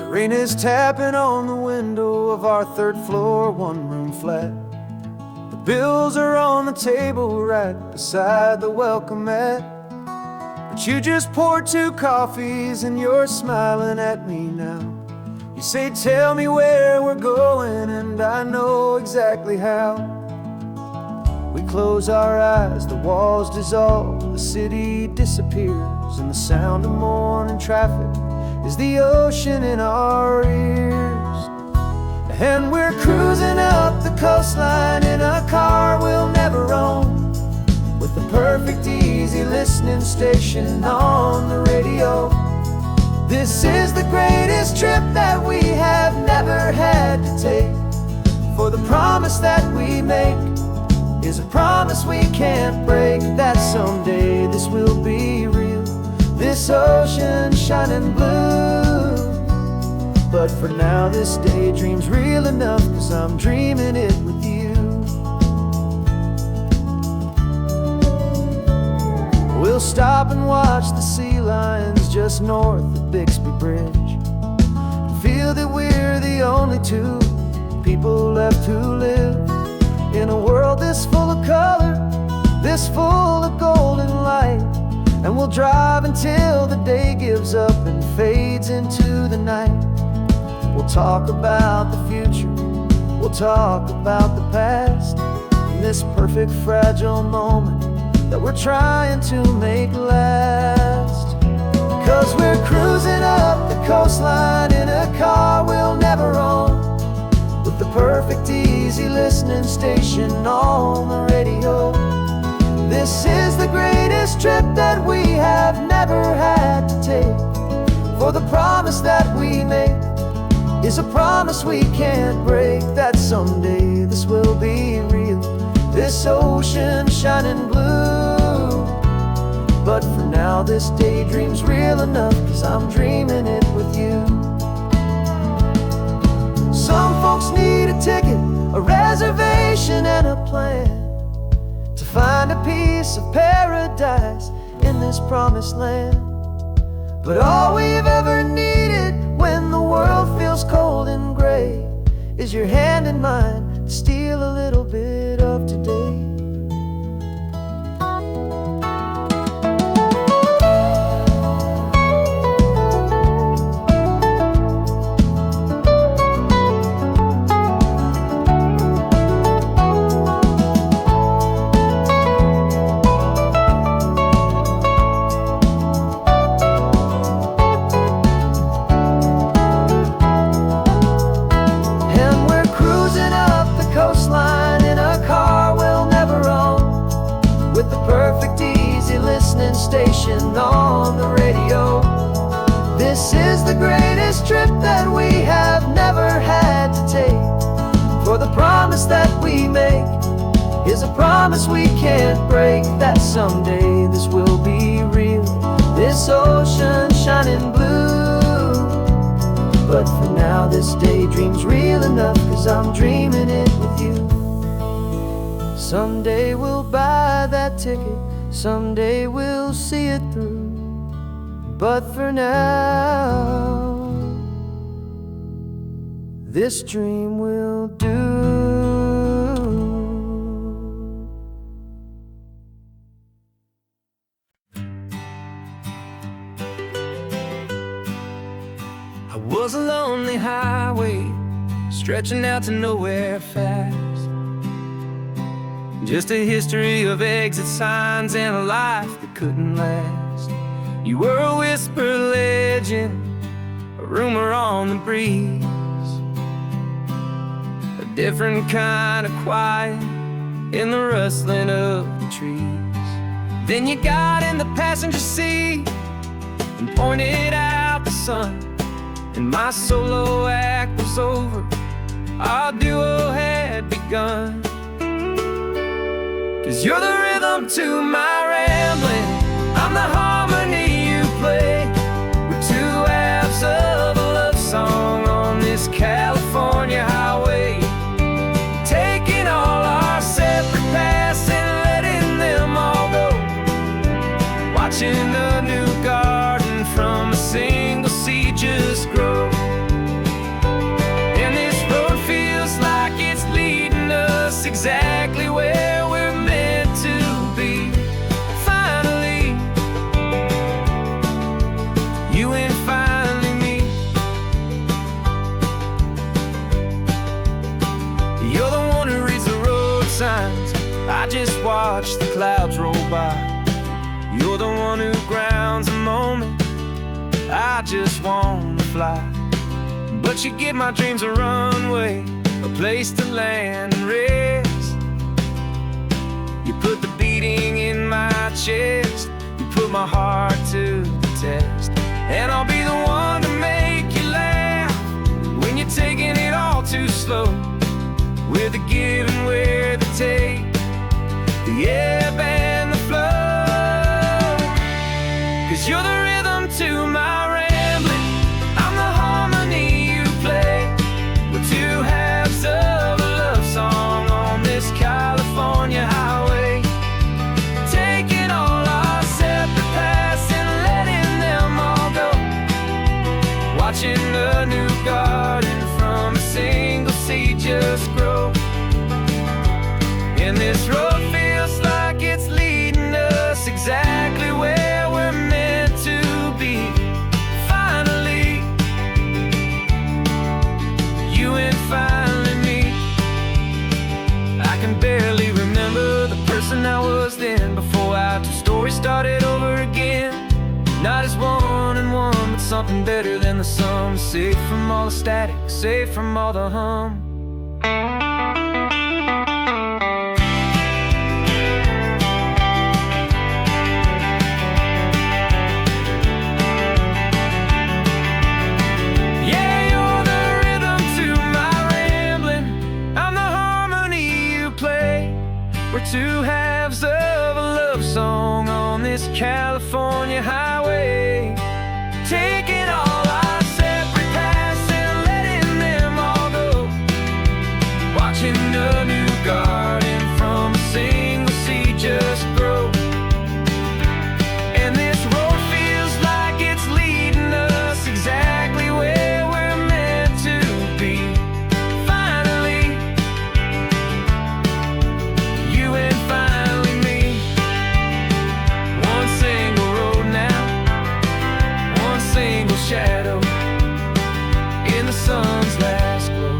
Rain is tapping on the window of our third floor, one-room flat. The bills are on the table right beside the welcome mat. But you just poured 2 coffees and you're smiling at me now. You say, tell me where we're going, and I know exactly how. We close our eyes, the walls dissolve, the city disappears, and the sound of morning traffic is the ocean in our ears. And we're cruising up the coastline in a car we'll never own, with the perfect easy listening station on the radio. This is the greatest trip that we have never had to take, for the promise that we make is a promise we can't break, that someday this will be real, this ocean shining blue. But for now this daydream's real enough, 'cause I'm dreaming it with you. We'll stop and watch the sea lions just north of Bixby Bridge, and feel that we're the only 2 people left who live in a world this full of color, this full of golden light. And we'll drive until the day gives up and fades into the night. We'll talk about the future, we'll talk about the past, in this perfect fragile moment that we're trying to make last. 'Cause we're cruising up the coastline in a car we'll never own, with the perfect easy listening station on the radio. This is the greatest trip that we have never had to take, for the promise that we make is a promise we can't break, that someday this will be real, this ocean shining blue. But for now this daydream's real enough, 'cause I'm dreaming it with you. Some folks need a ticket, a reservation and a plan to find a piece of paradise in this promised land. But all we've ever needed when the world feels cold and gray is your hand in mine to steal a little bit of today. Station on the radio. This is the greatest trip that we have never had to take, for the promise that we make is a promise we can't break, that someday this will be real, this ocean shining blue. But for now this daydream's real enough, 'cause I'm dreaming it with you. Someday we'll buy that ticket, someday we'll see it through. But for now, this dream will do. I was a lonely highway stretching out to nowhere fast, just a history of exit signs and a life that couldn't last. You were a whisper legend, a rumor on the breeze, a different kind of quiet in the rustling of the trees. Then you got in the passenger seat and pointed out the sun, and my solo act was over, our duo had begun. 'Cause you're the rhythm to my rambling, I'm the harmony you play. We're two halves of a love song on this California highway, taking all our separate paths and letting them all go, watching a new garden from a single seed just grow. And this road feels like it's leading us exactly where we're meant to be. Finally, you and finally me. You're the one who reads the road signs, I just watch the clouds roll by. You're the one who grounds a moment, I just wanna fly. But you give my dreams a runway, a place to land and rest. You put the beating in my chest, you put my heart to the test. And I'll be the one to make you laugh when you're taking it all too slow. We're the give and we're the take, the ebb and the flow. 'Cause you're the rhythm to my rambling, I'm the harmony you play. We're two halves of a love song on this California highway, taking all our separate paths and letting them all go, watching a new garden from a single seed just grow. And this road feels like it's leading us exactly where we're meant to be. Finally, you and finally me. I can barely remember started over again. Not as one and one, but something better than the sum. Safe from all the static, safe from all the hum. Yeah, you're the rhythm to my rambling. I'm the harmony you play. We're two halves of a love song on this California highway, taking all our separate paths and letting them all go, watching a new garden from a single seed just grow. And this road feels like it's leading us exactly where we're meant to be. Finally, you and finally me. One single road now, one single shadow in the sun's last glow.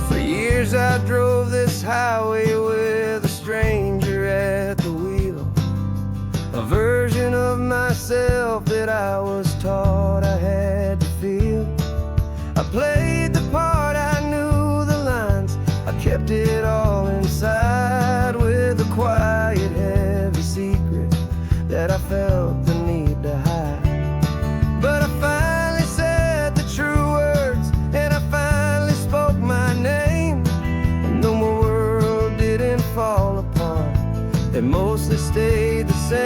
For years I drove this highway with a stranger at the wheel, a version of myself that I was taught I had to feel. I played the part, I knew the lines, I kept it all inside with a quiet, heavy secret that I felt the need to hide. But I finally said the true words, and I finally spoke my name. And though my world didn't fall apart, it mostly stayed the same.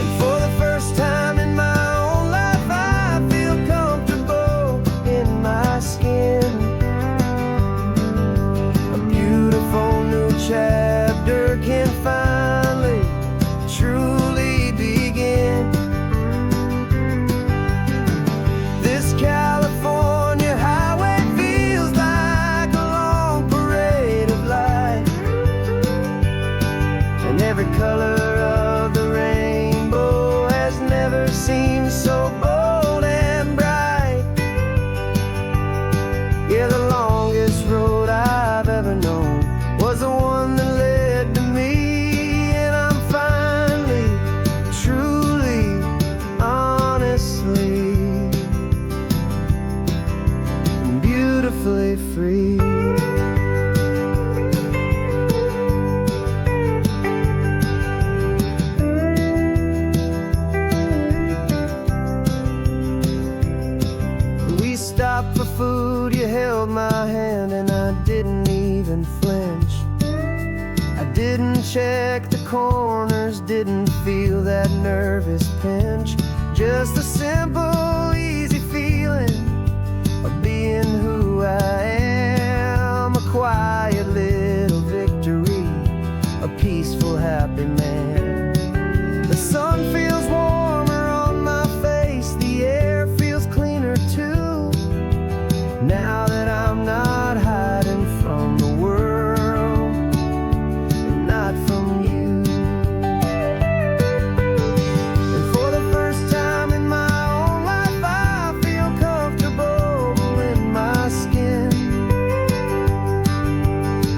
And for the first time in my own life, I feel comfortable in my skin. A beautiful new chapter can finally truly begin. This California highway feels like a long parade of light, and every color of the rainbow has never seemed so bold and bright. Yeah, the longest road I've ever known was the one that led to me, and I'm finally, truly, honestly, and beautifully free. We stopped for food, you held my hand, and I didn't even flinch. I didn't check the corners, didn't feel that nervous pinch. Just a simple, easy feeling of being who I am. A quiet little victory, a peaceful, happy man. The sun feels warmer on my face, the air feels cleaner too, now that I'm not hiding from the world, and not from you. And for the first time in my own life, I feel comfortable in my skin.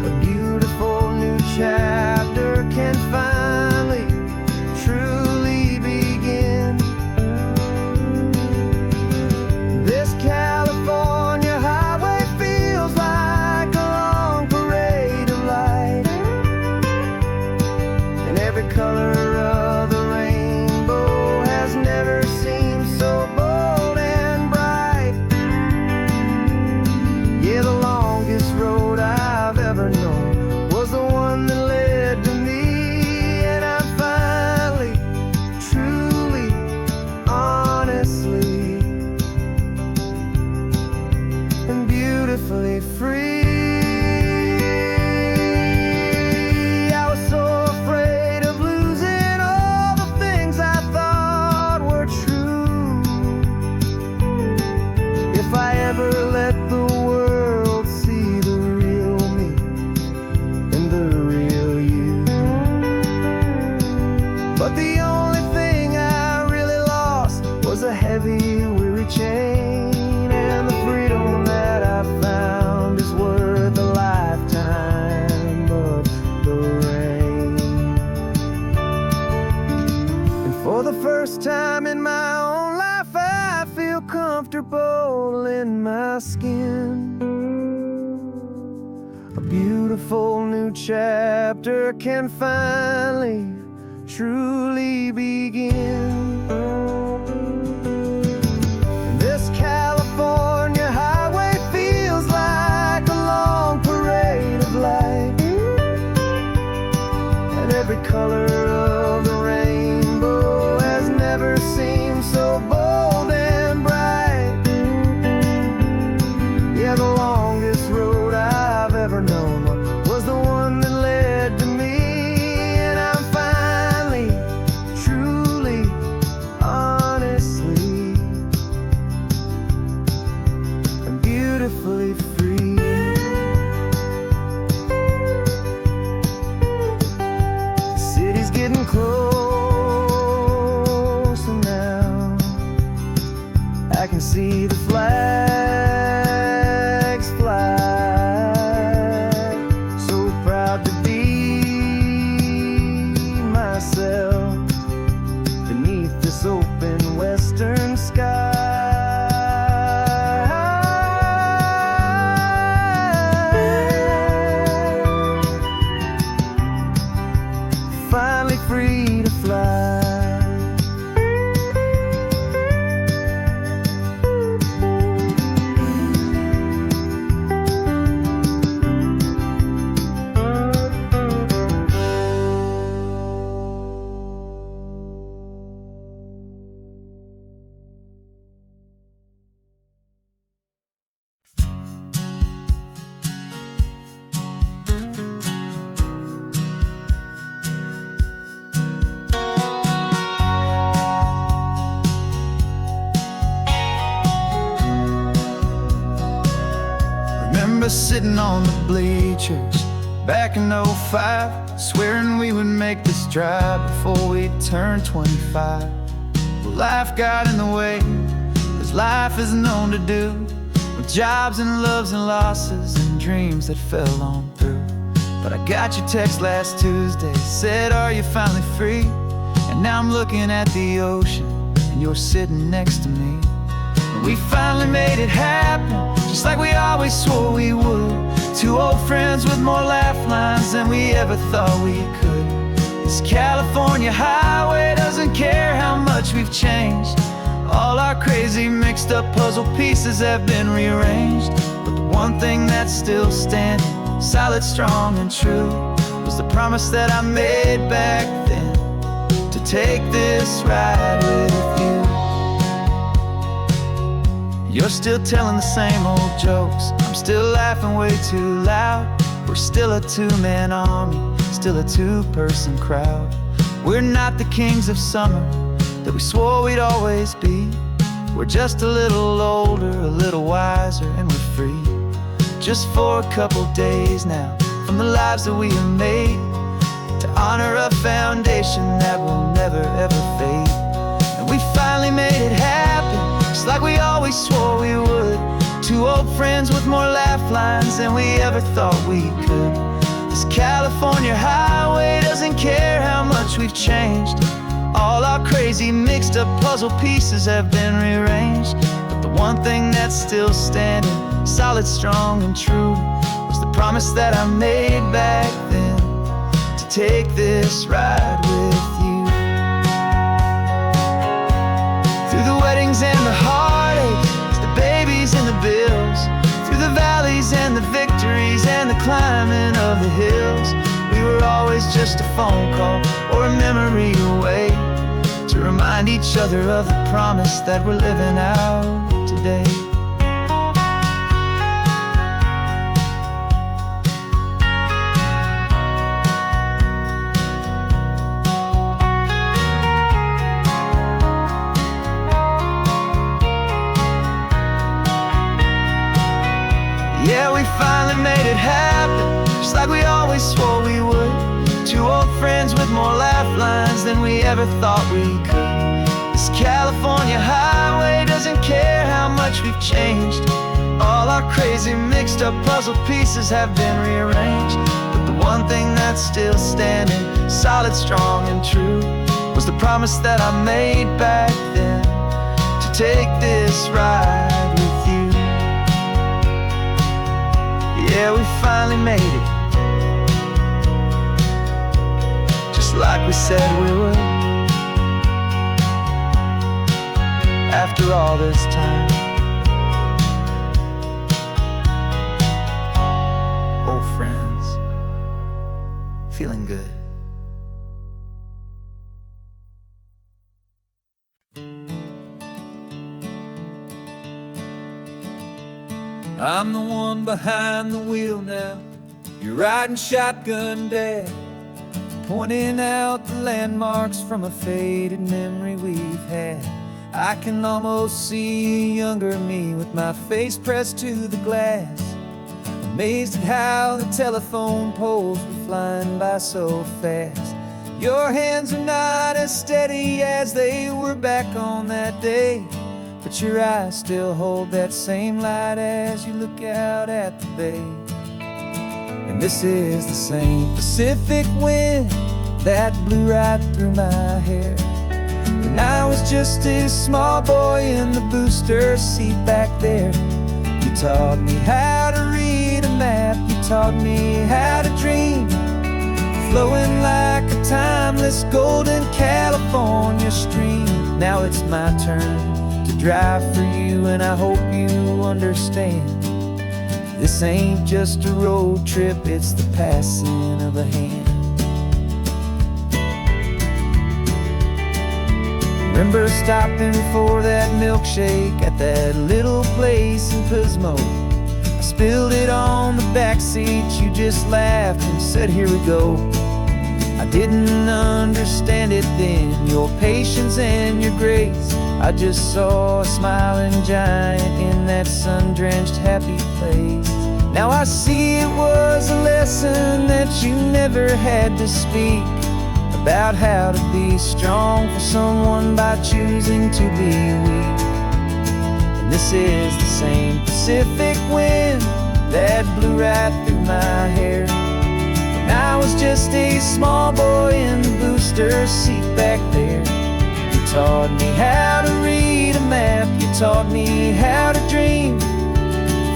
A beautiful new chapter can finally, truly begin. This California highway feels like a long parade of light, and every color of the rainbow has never seemed so bold and bright. Yeah, the longest road I've ever known was the one that led to me, and I'm finally, truly, honestly, and beautifully free. I was so afraid my skin. A beautiful new chapter can finally, truly begin. This California highway feels like a long parade of light, and every color of the rainbow has never seemed so bold and bright. Yeah, the longest road I've ever known was the one that led to me, and I'm finally, truly, honestly, and beautifully free. The city's getting closer now. I can see the flags fly. So proud to be myself beneath this open western sky. Finally free to fly. Remember sitting on the bleachers back in '05, swearing we would make this drive before we turned 25. Well, life got in the way, as life is known to do, with jobs and loves and losses and dreams that fell on through. But I got your text last Tuesday, said, are you finally free? And now I'm looking at the ocean, and you're sitting next to me. We finally made it happen, just like we always swore we would. Two old friends with more laugh lines than we ever thought we could. This California highway doesn't care how much we've changed. All our crazy mixed up puzzle pieces have been rearranged. But the one thing that's still standing, solid, strong, and true, was the promise that I made back then, to take this ride with you. You're still telling the same old jokes, I'm still laughing way too loud. We're still a two-man army, still a two-person crowd. We're not the kings of summer that we swore we'd always be. We're just a little older, a little wiser, and we're free. Just for a couple days now, from the lives that we have made, to honor a foundation that will never ever fade. And we finally made it happen, just like we always swore we would. Two old friends with more laugh lines than we ever thought we could. This California highway doesn't care how much we've changed. All our crazy mixed up puzzle pieces have been rearranged. But the one thing that's still standing, solid, strong, and true, was the promise that I made back then, to take this ride with you. Through the weddings and the heartaches, the babies and the bills, through the valleys and the victories and the climbing of the hills, we were always just a phone call or a memory away, to remind each other of the promise that we're living out today. Yeah, we finally made it happen, just like we always swore we would. Two old friends with more laugh lines than we ever thought we could. This California highway doesn't care how much we've changed. All our crazy mixed up puzzle pieces have been rearranged. But the one thing that's still standing, solid, strong, and true, was the promise that I made back then, to take this ride with you. finally made it, just like we said we would. After all this time, old friends, feeling good. I'm the one behind the wheel now. You're riding shotgun, Dad, pointing out the landmarks from a faded memory we've had. I can almost see a younger me with my face pressed to the glass, amazed at how the telephone poles were flying by so fast. Your hands are not as steady as they were back on that day, but your eyes still hold that same light as you look out at the bay. And this is the same Pacific wind that blew right through my hair when I was just a small boy in the booster seat back there. You taught me how to read a map, you taught me how to dream, flowing like a timeless golden California stream. Now it's my turn to drive for you, and I hope you understand. This ain't just a road trip, it's the passing of a hand. Remember stopping for that milkshake at that little place in Pismo? I spilled it on the back seat, you just laughed and said, here we go. I didn't understand it then, your patience and your grace. I just saw a smiling giant in that sun-drenched happy place. Now I see it was a lesson that you never had to speak, about how to be strong for someone by choosing to be weak. And this is the same Pacific wind that blew right through my hair when I was just a small boy in the booster seat back there. You taught me how to read a map, you taught me how to dream,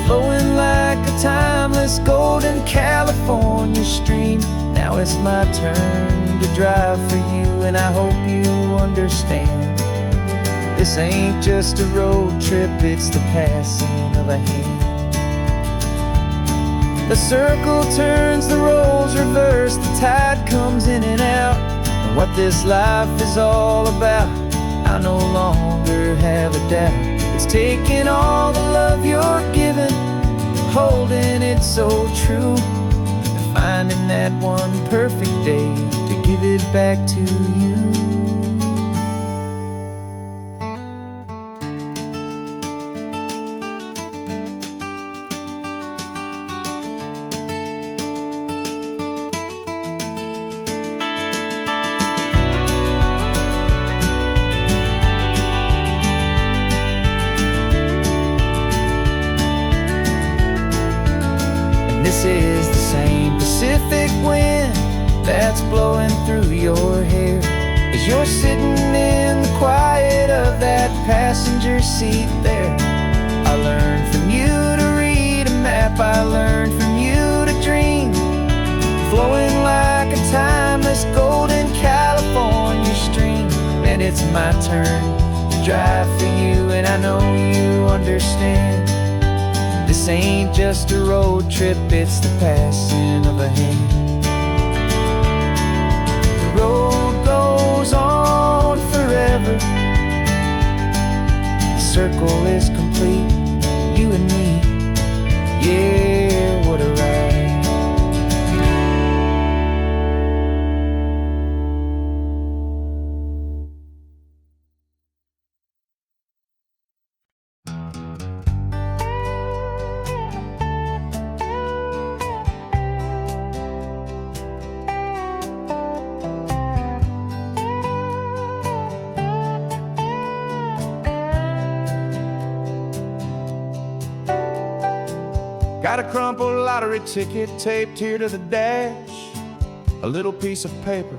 flowing like a timeless golden California stream. Now it's my turn to drive for you, and I hope you understand. This ain't just a road trip, it's the passing of a hand. The circle turns, the roles reverse, the tide comes in and out. And what this life is all about, I no longer have a doubt. It's taking all the love you're giving, holding it so true, and finding that one perfect day to give it back to you. This is the same Pacific wind that's blowing through your hair as you're sitting in the quiet of that passenger seat there. I learned from you to read a map, I learned from you to dream, flowing like a timeless golden California stream. And it's my turn to drive for you, and I know you understand. This ain't just a road trip, it's the passing of a hand. The road goes on forever, the circle is complete, you and me, yeah, what a ride. Got a crumpled lottery ticket taped here to the dash, a little piece of paper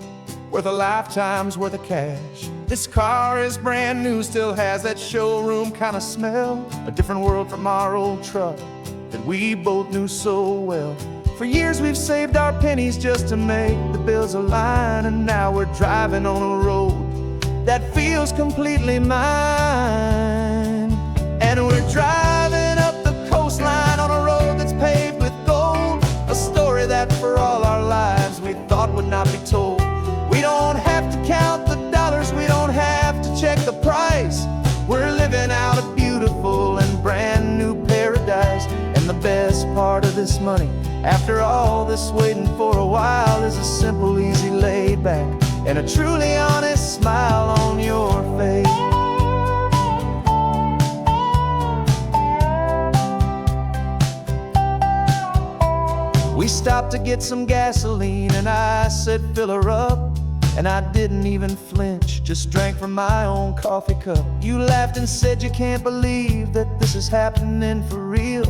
worth a lifetime's worth of cash. This car is brand new, still has that showroom kind of smell, a different world from our old truck that we both knew so well. For years we've saved our pennies just to make the bills align, and now we're driving on a road that feels completely mine. And we're driving up the coastline on a road that's paved with gold, a story that for all our lives we thought would not be told. We don't have to count the dollars, we don't have to check the price. We're living out a beautiful and brand new paradise. And the best part of this money, after all this waiting for a while, is a simple, easy, laid back, and a truly honest smile on your face. We stopped to get some gasoline, and I said, fill her up. And I didn't even flinch, just drank from my own coffee cup. You laughed and said you can't believe that this is happening for real.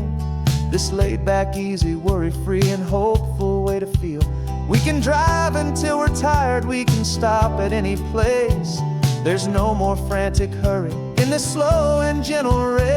This laid back, easy, worry-free and hopeful way to feel. We can drive until we're tired, we can stop at any place. There's no more frantic hurry in this slow and gentle race.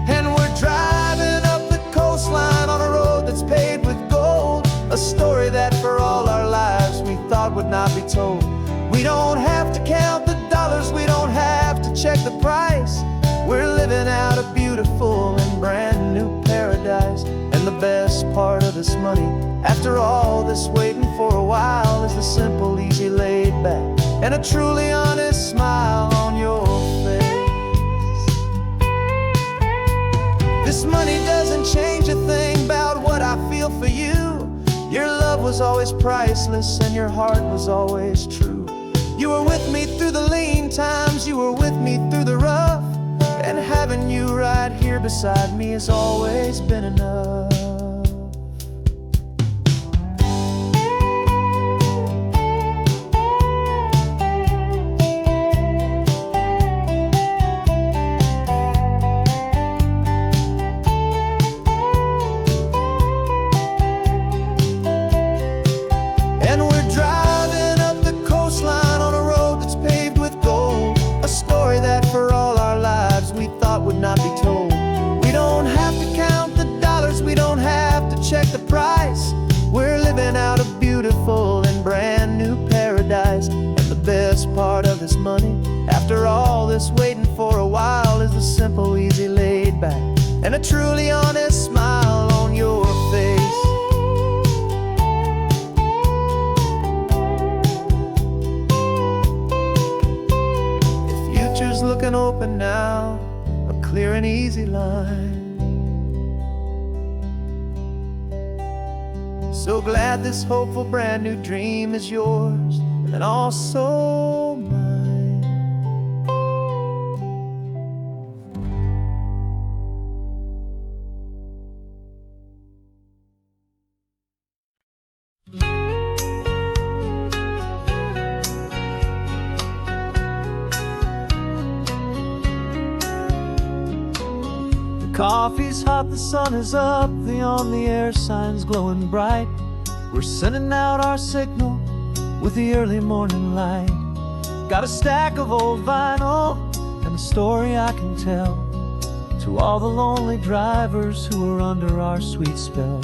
And we're driving up the coastline on a road that's paved with gold, a story that for all our lives we thought would not be told. We don't have to count the dollars, we don't have to check the price. We're living out a beautiful and brand new paradise. And the best part of this money, after all this waiting for a while, is the simple, easy, laid back, and a truly honest smile on your face. This money doesn't change a thing about what I feel for you. Your love was always priceless and your heart was always true. You were with me through the lean times, you were with me through the rough, and having you right here beside me has always been enough. Would not be told. We don't have to count the dollars, we don't have to check the price. We're living out a beautiful and brand new paradise. And the best part of this money, after all this waiting for a while, is the simple, easy, laid back, and a truly honest smile on your face. The future's looking open now, clear and easy line. So glad this hopeful brand new dream is yours and also mine. Coffee's hot, the sun is up, the on-the-air sign's glowing bright. We're sending out our signal with the early morning light. Got a stack of old vinyl and a story I can tell to all the lonely drivers who are under our sweet spell.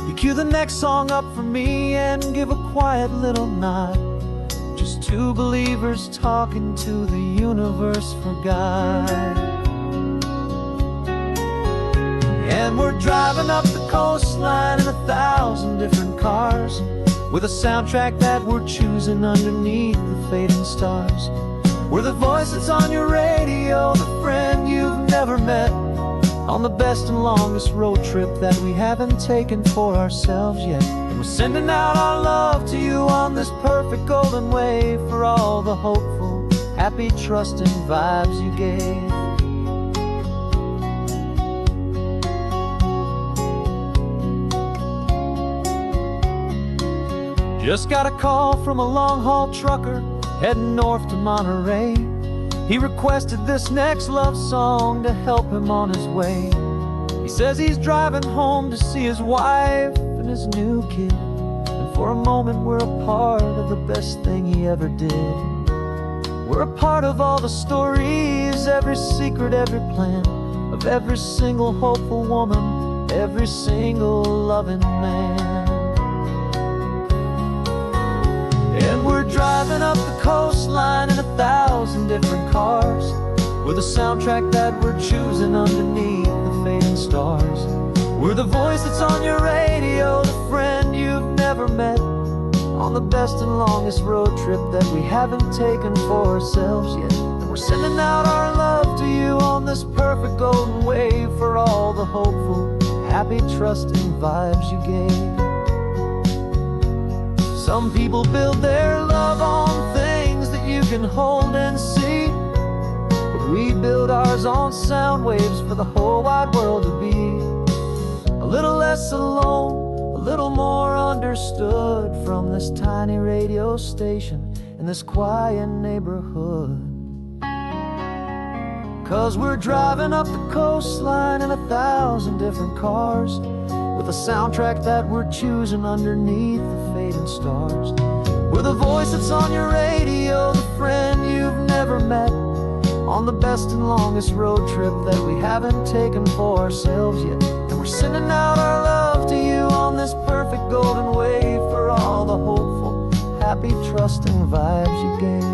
You cue the next song up for me and give a quiet little nod. Just two believers talking to the universe for God. And we're driving up the coastline in 1,000 different cars, with a soundtrack that we're choosing underneath the fading stars. We're the voice that's on your radio, the friend you've never met, on the best and longest road trip that we haven't taken for ourselves yet. And we're sending out our love to you on this perfect golden wave, for all the hopeful, happy, trusting vibes you gave. Just got a call from a long-haul trucker heading north to Monterey. He requested this next love song to help him on his way. He says he's driving home to see his wife and his new kid, and for a moment we're a part of the best thing he ever did. We're a part of all the stories, every secret, every plan, of every single hopeful woman every single loving man. And we're driving up the coastline in 1,000 different cars, with a soundtrack that we're choosing underneath the fading stars. We're the voice that's on your radio, the friend you've never met, on the best and longest road trip that we haven't taken for ourselves yet. And we're sending out our love to you on this perfect golden wave, for all the hopeful, happy, trusting vibes you gave. Some people build their love on things that you can hold and see, but we build ours on sound waves for the whole wide world to be a little less alone, a little more understood, from this tiny radio station in this quiet neighborhood. 'Cause we're driving up the coastline in 1,000 different cars, with a soundtrack that we're choosing underneath the fading stars. We're the voice that's on your radio, the friend you've never met, on the best and longest road trip that we haven't taken for ourselves yet. And we're sending out our love to you on this perfect golden wave, for all the hopeful, happy, trusting vibes you gave.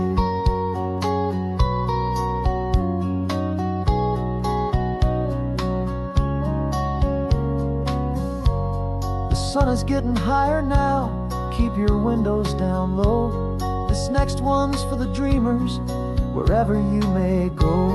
The sun is getting higher now, keep your windows down low. This next one's for the dreamers, wherever you may go.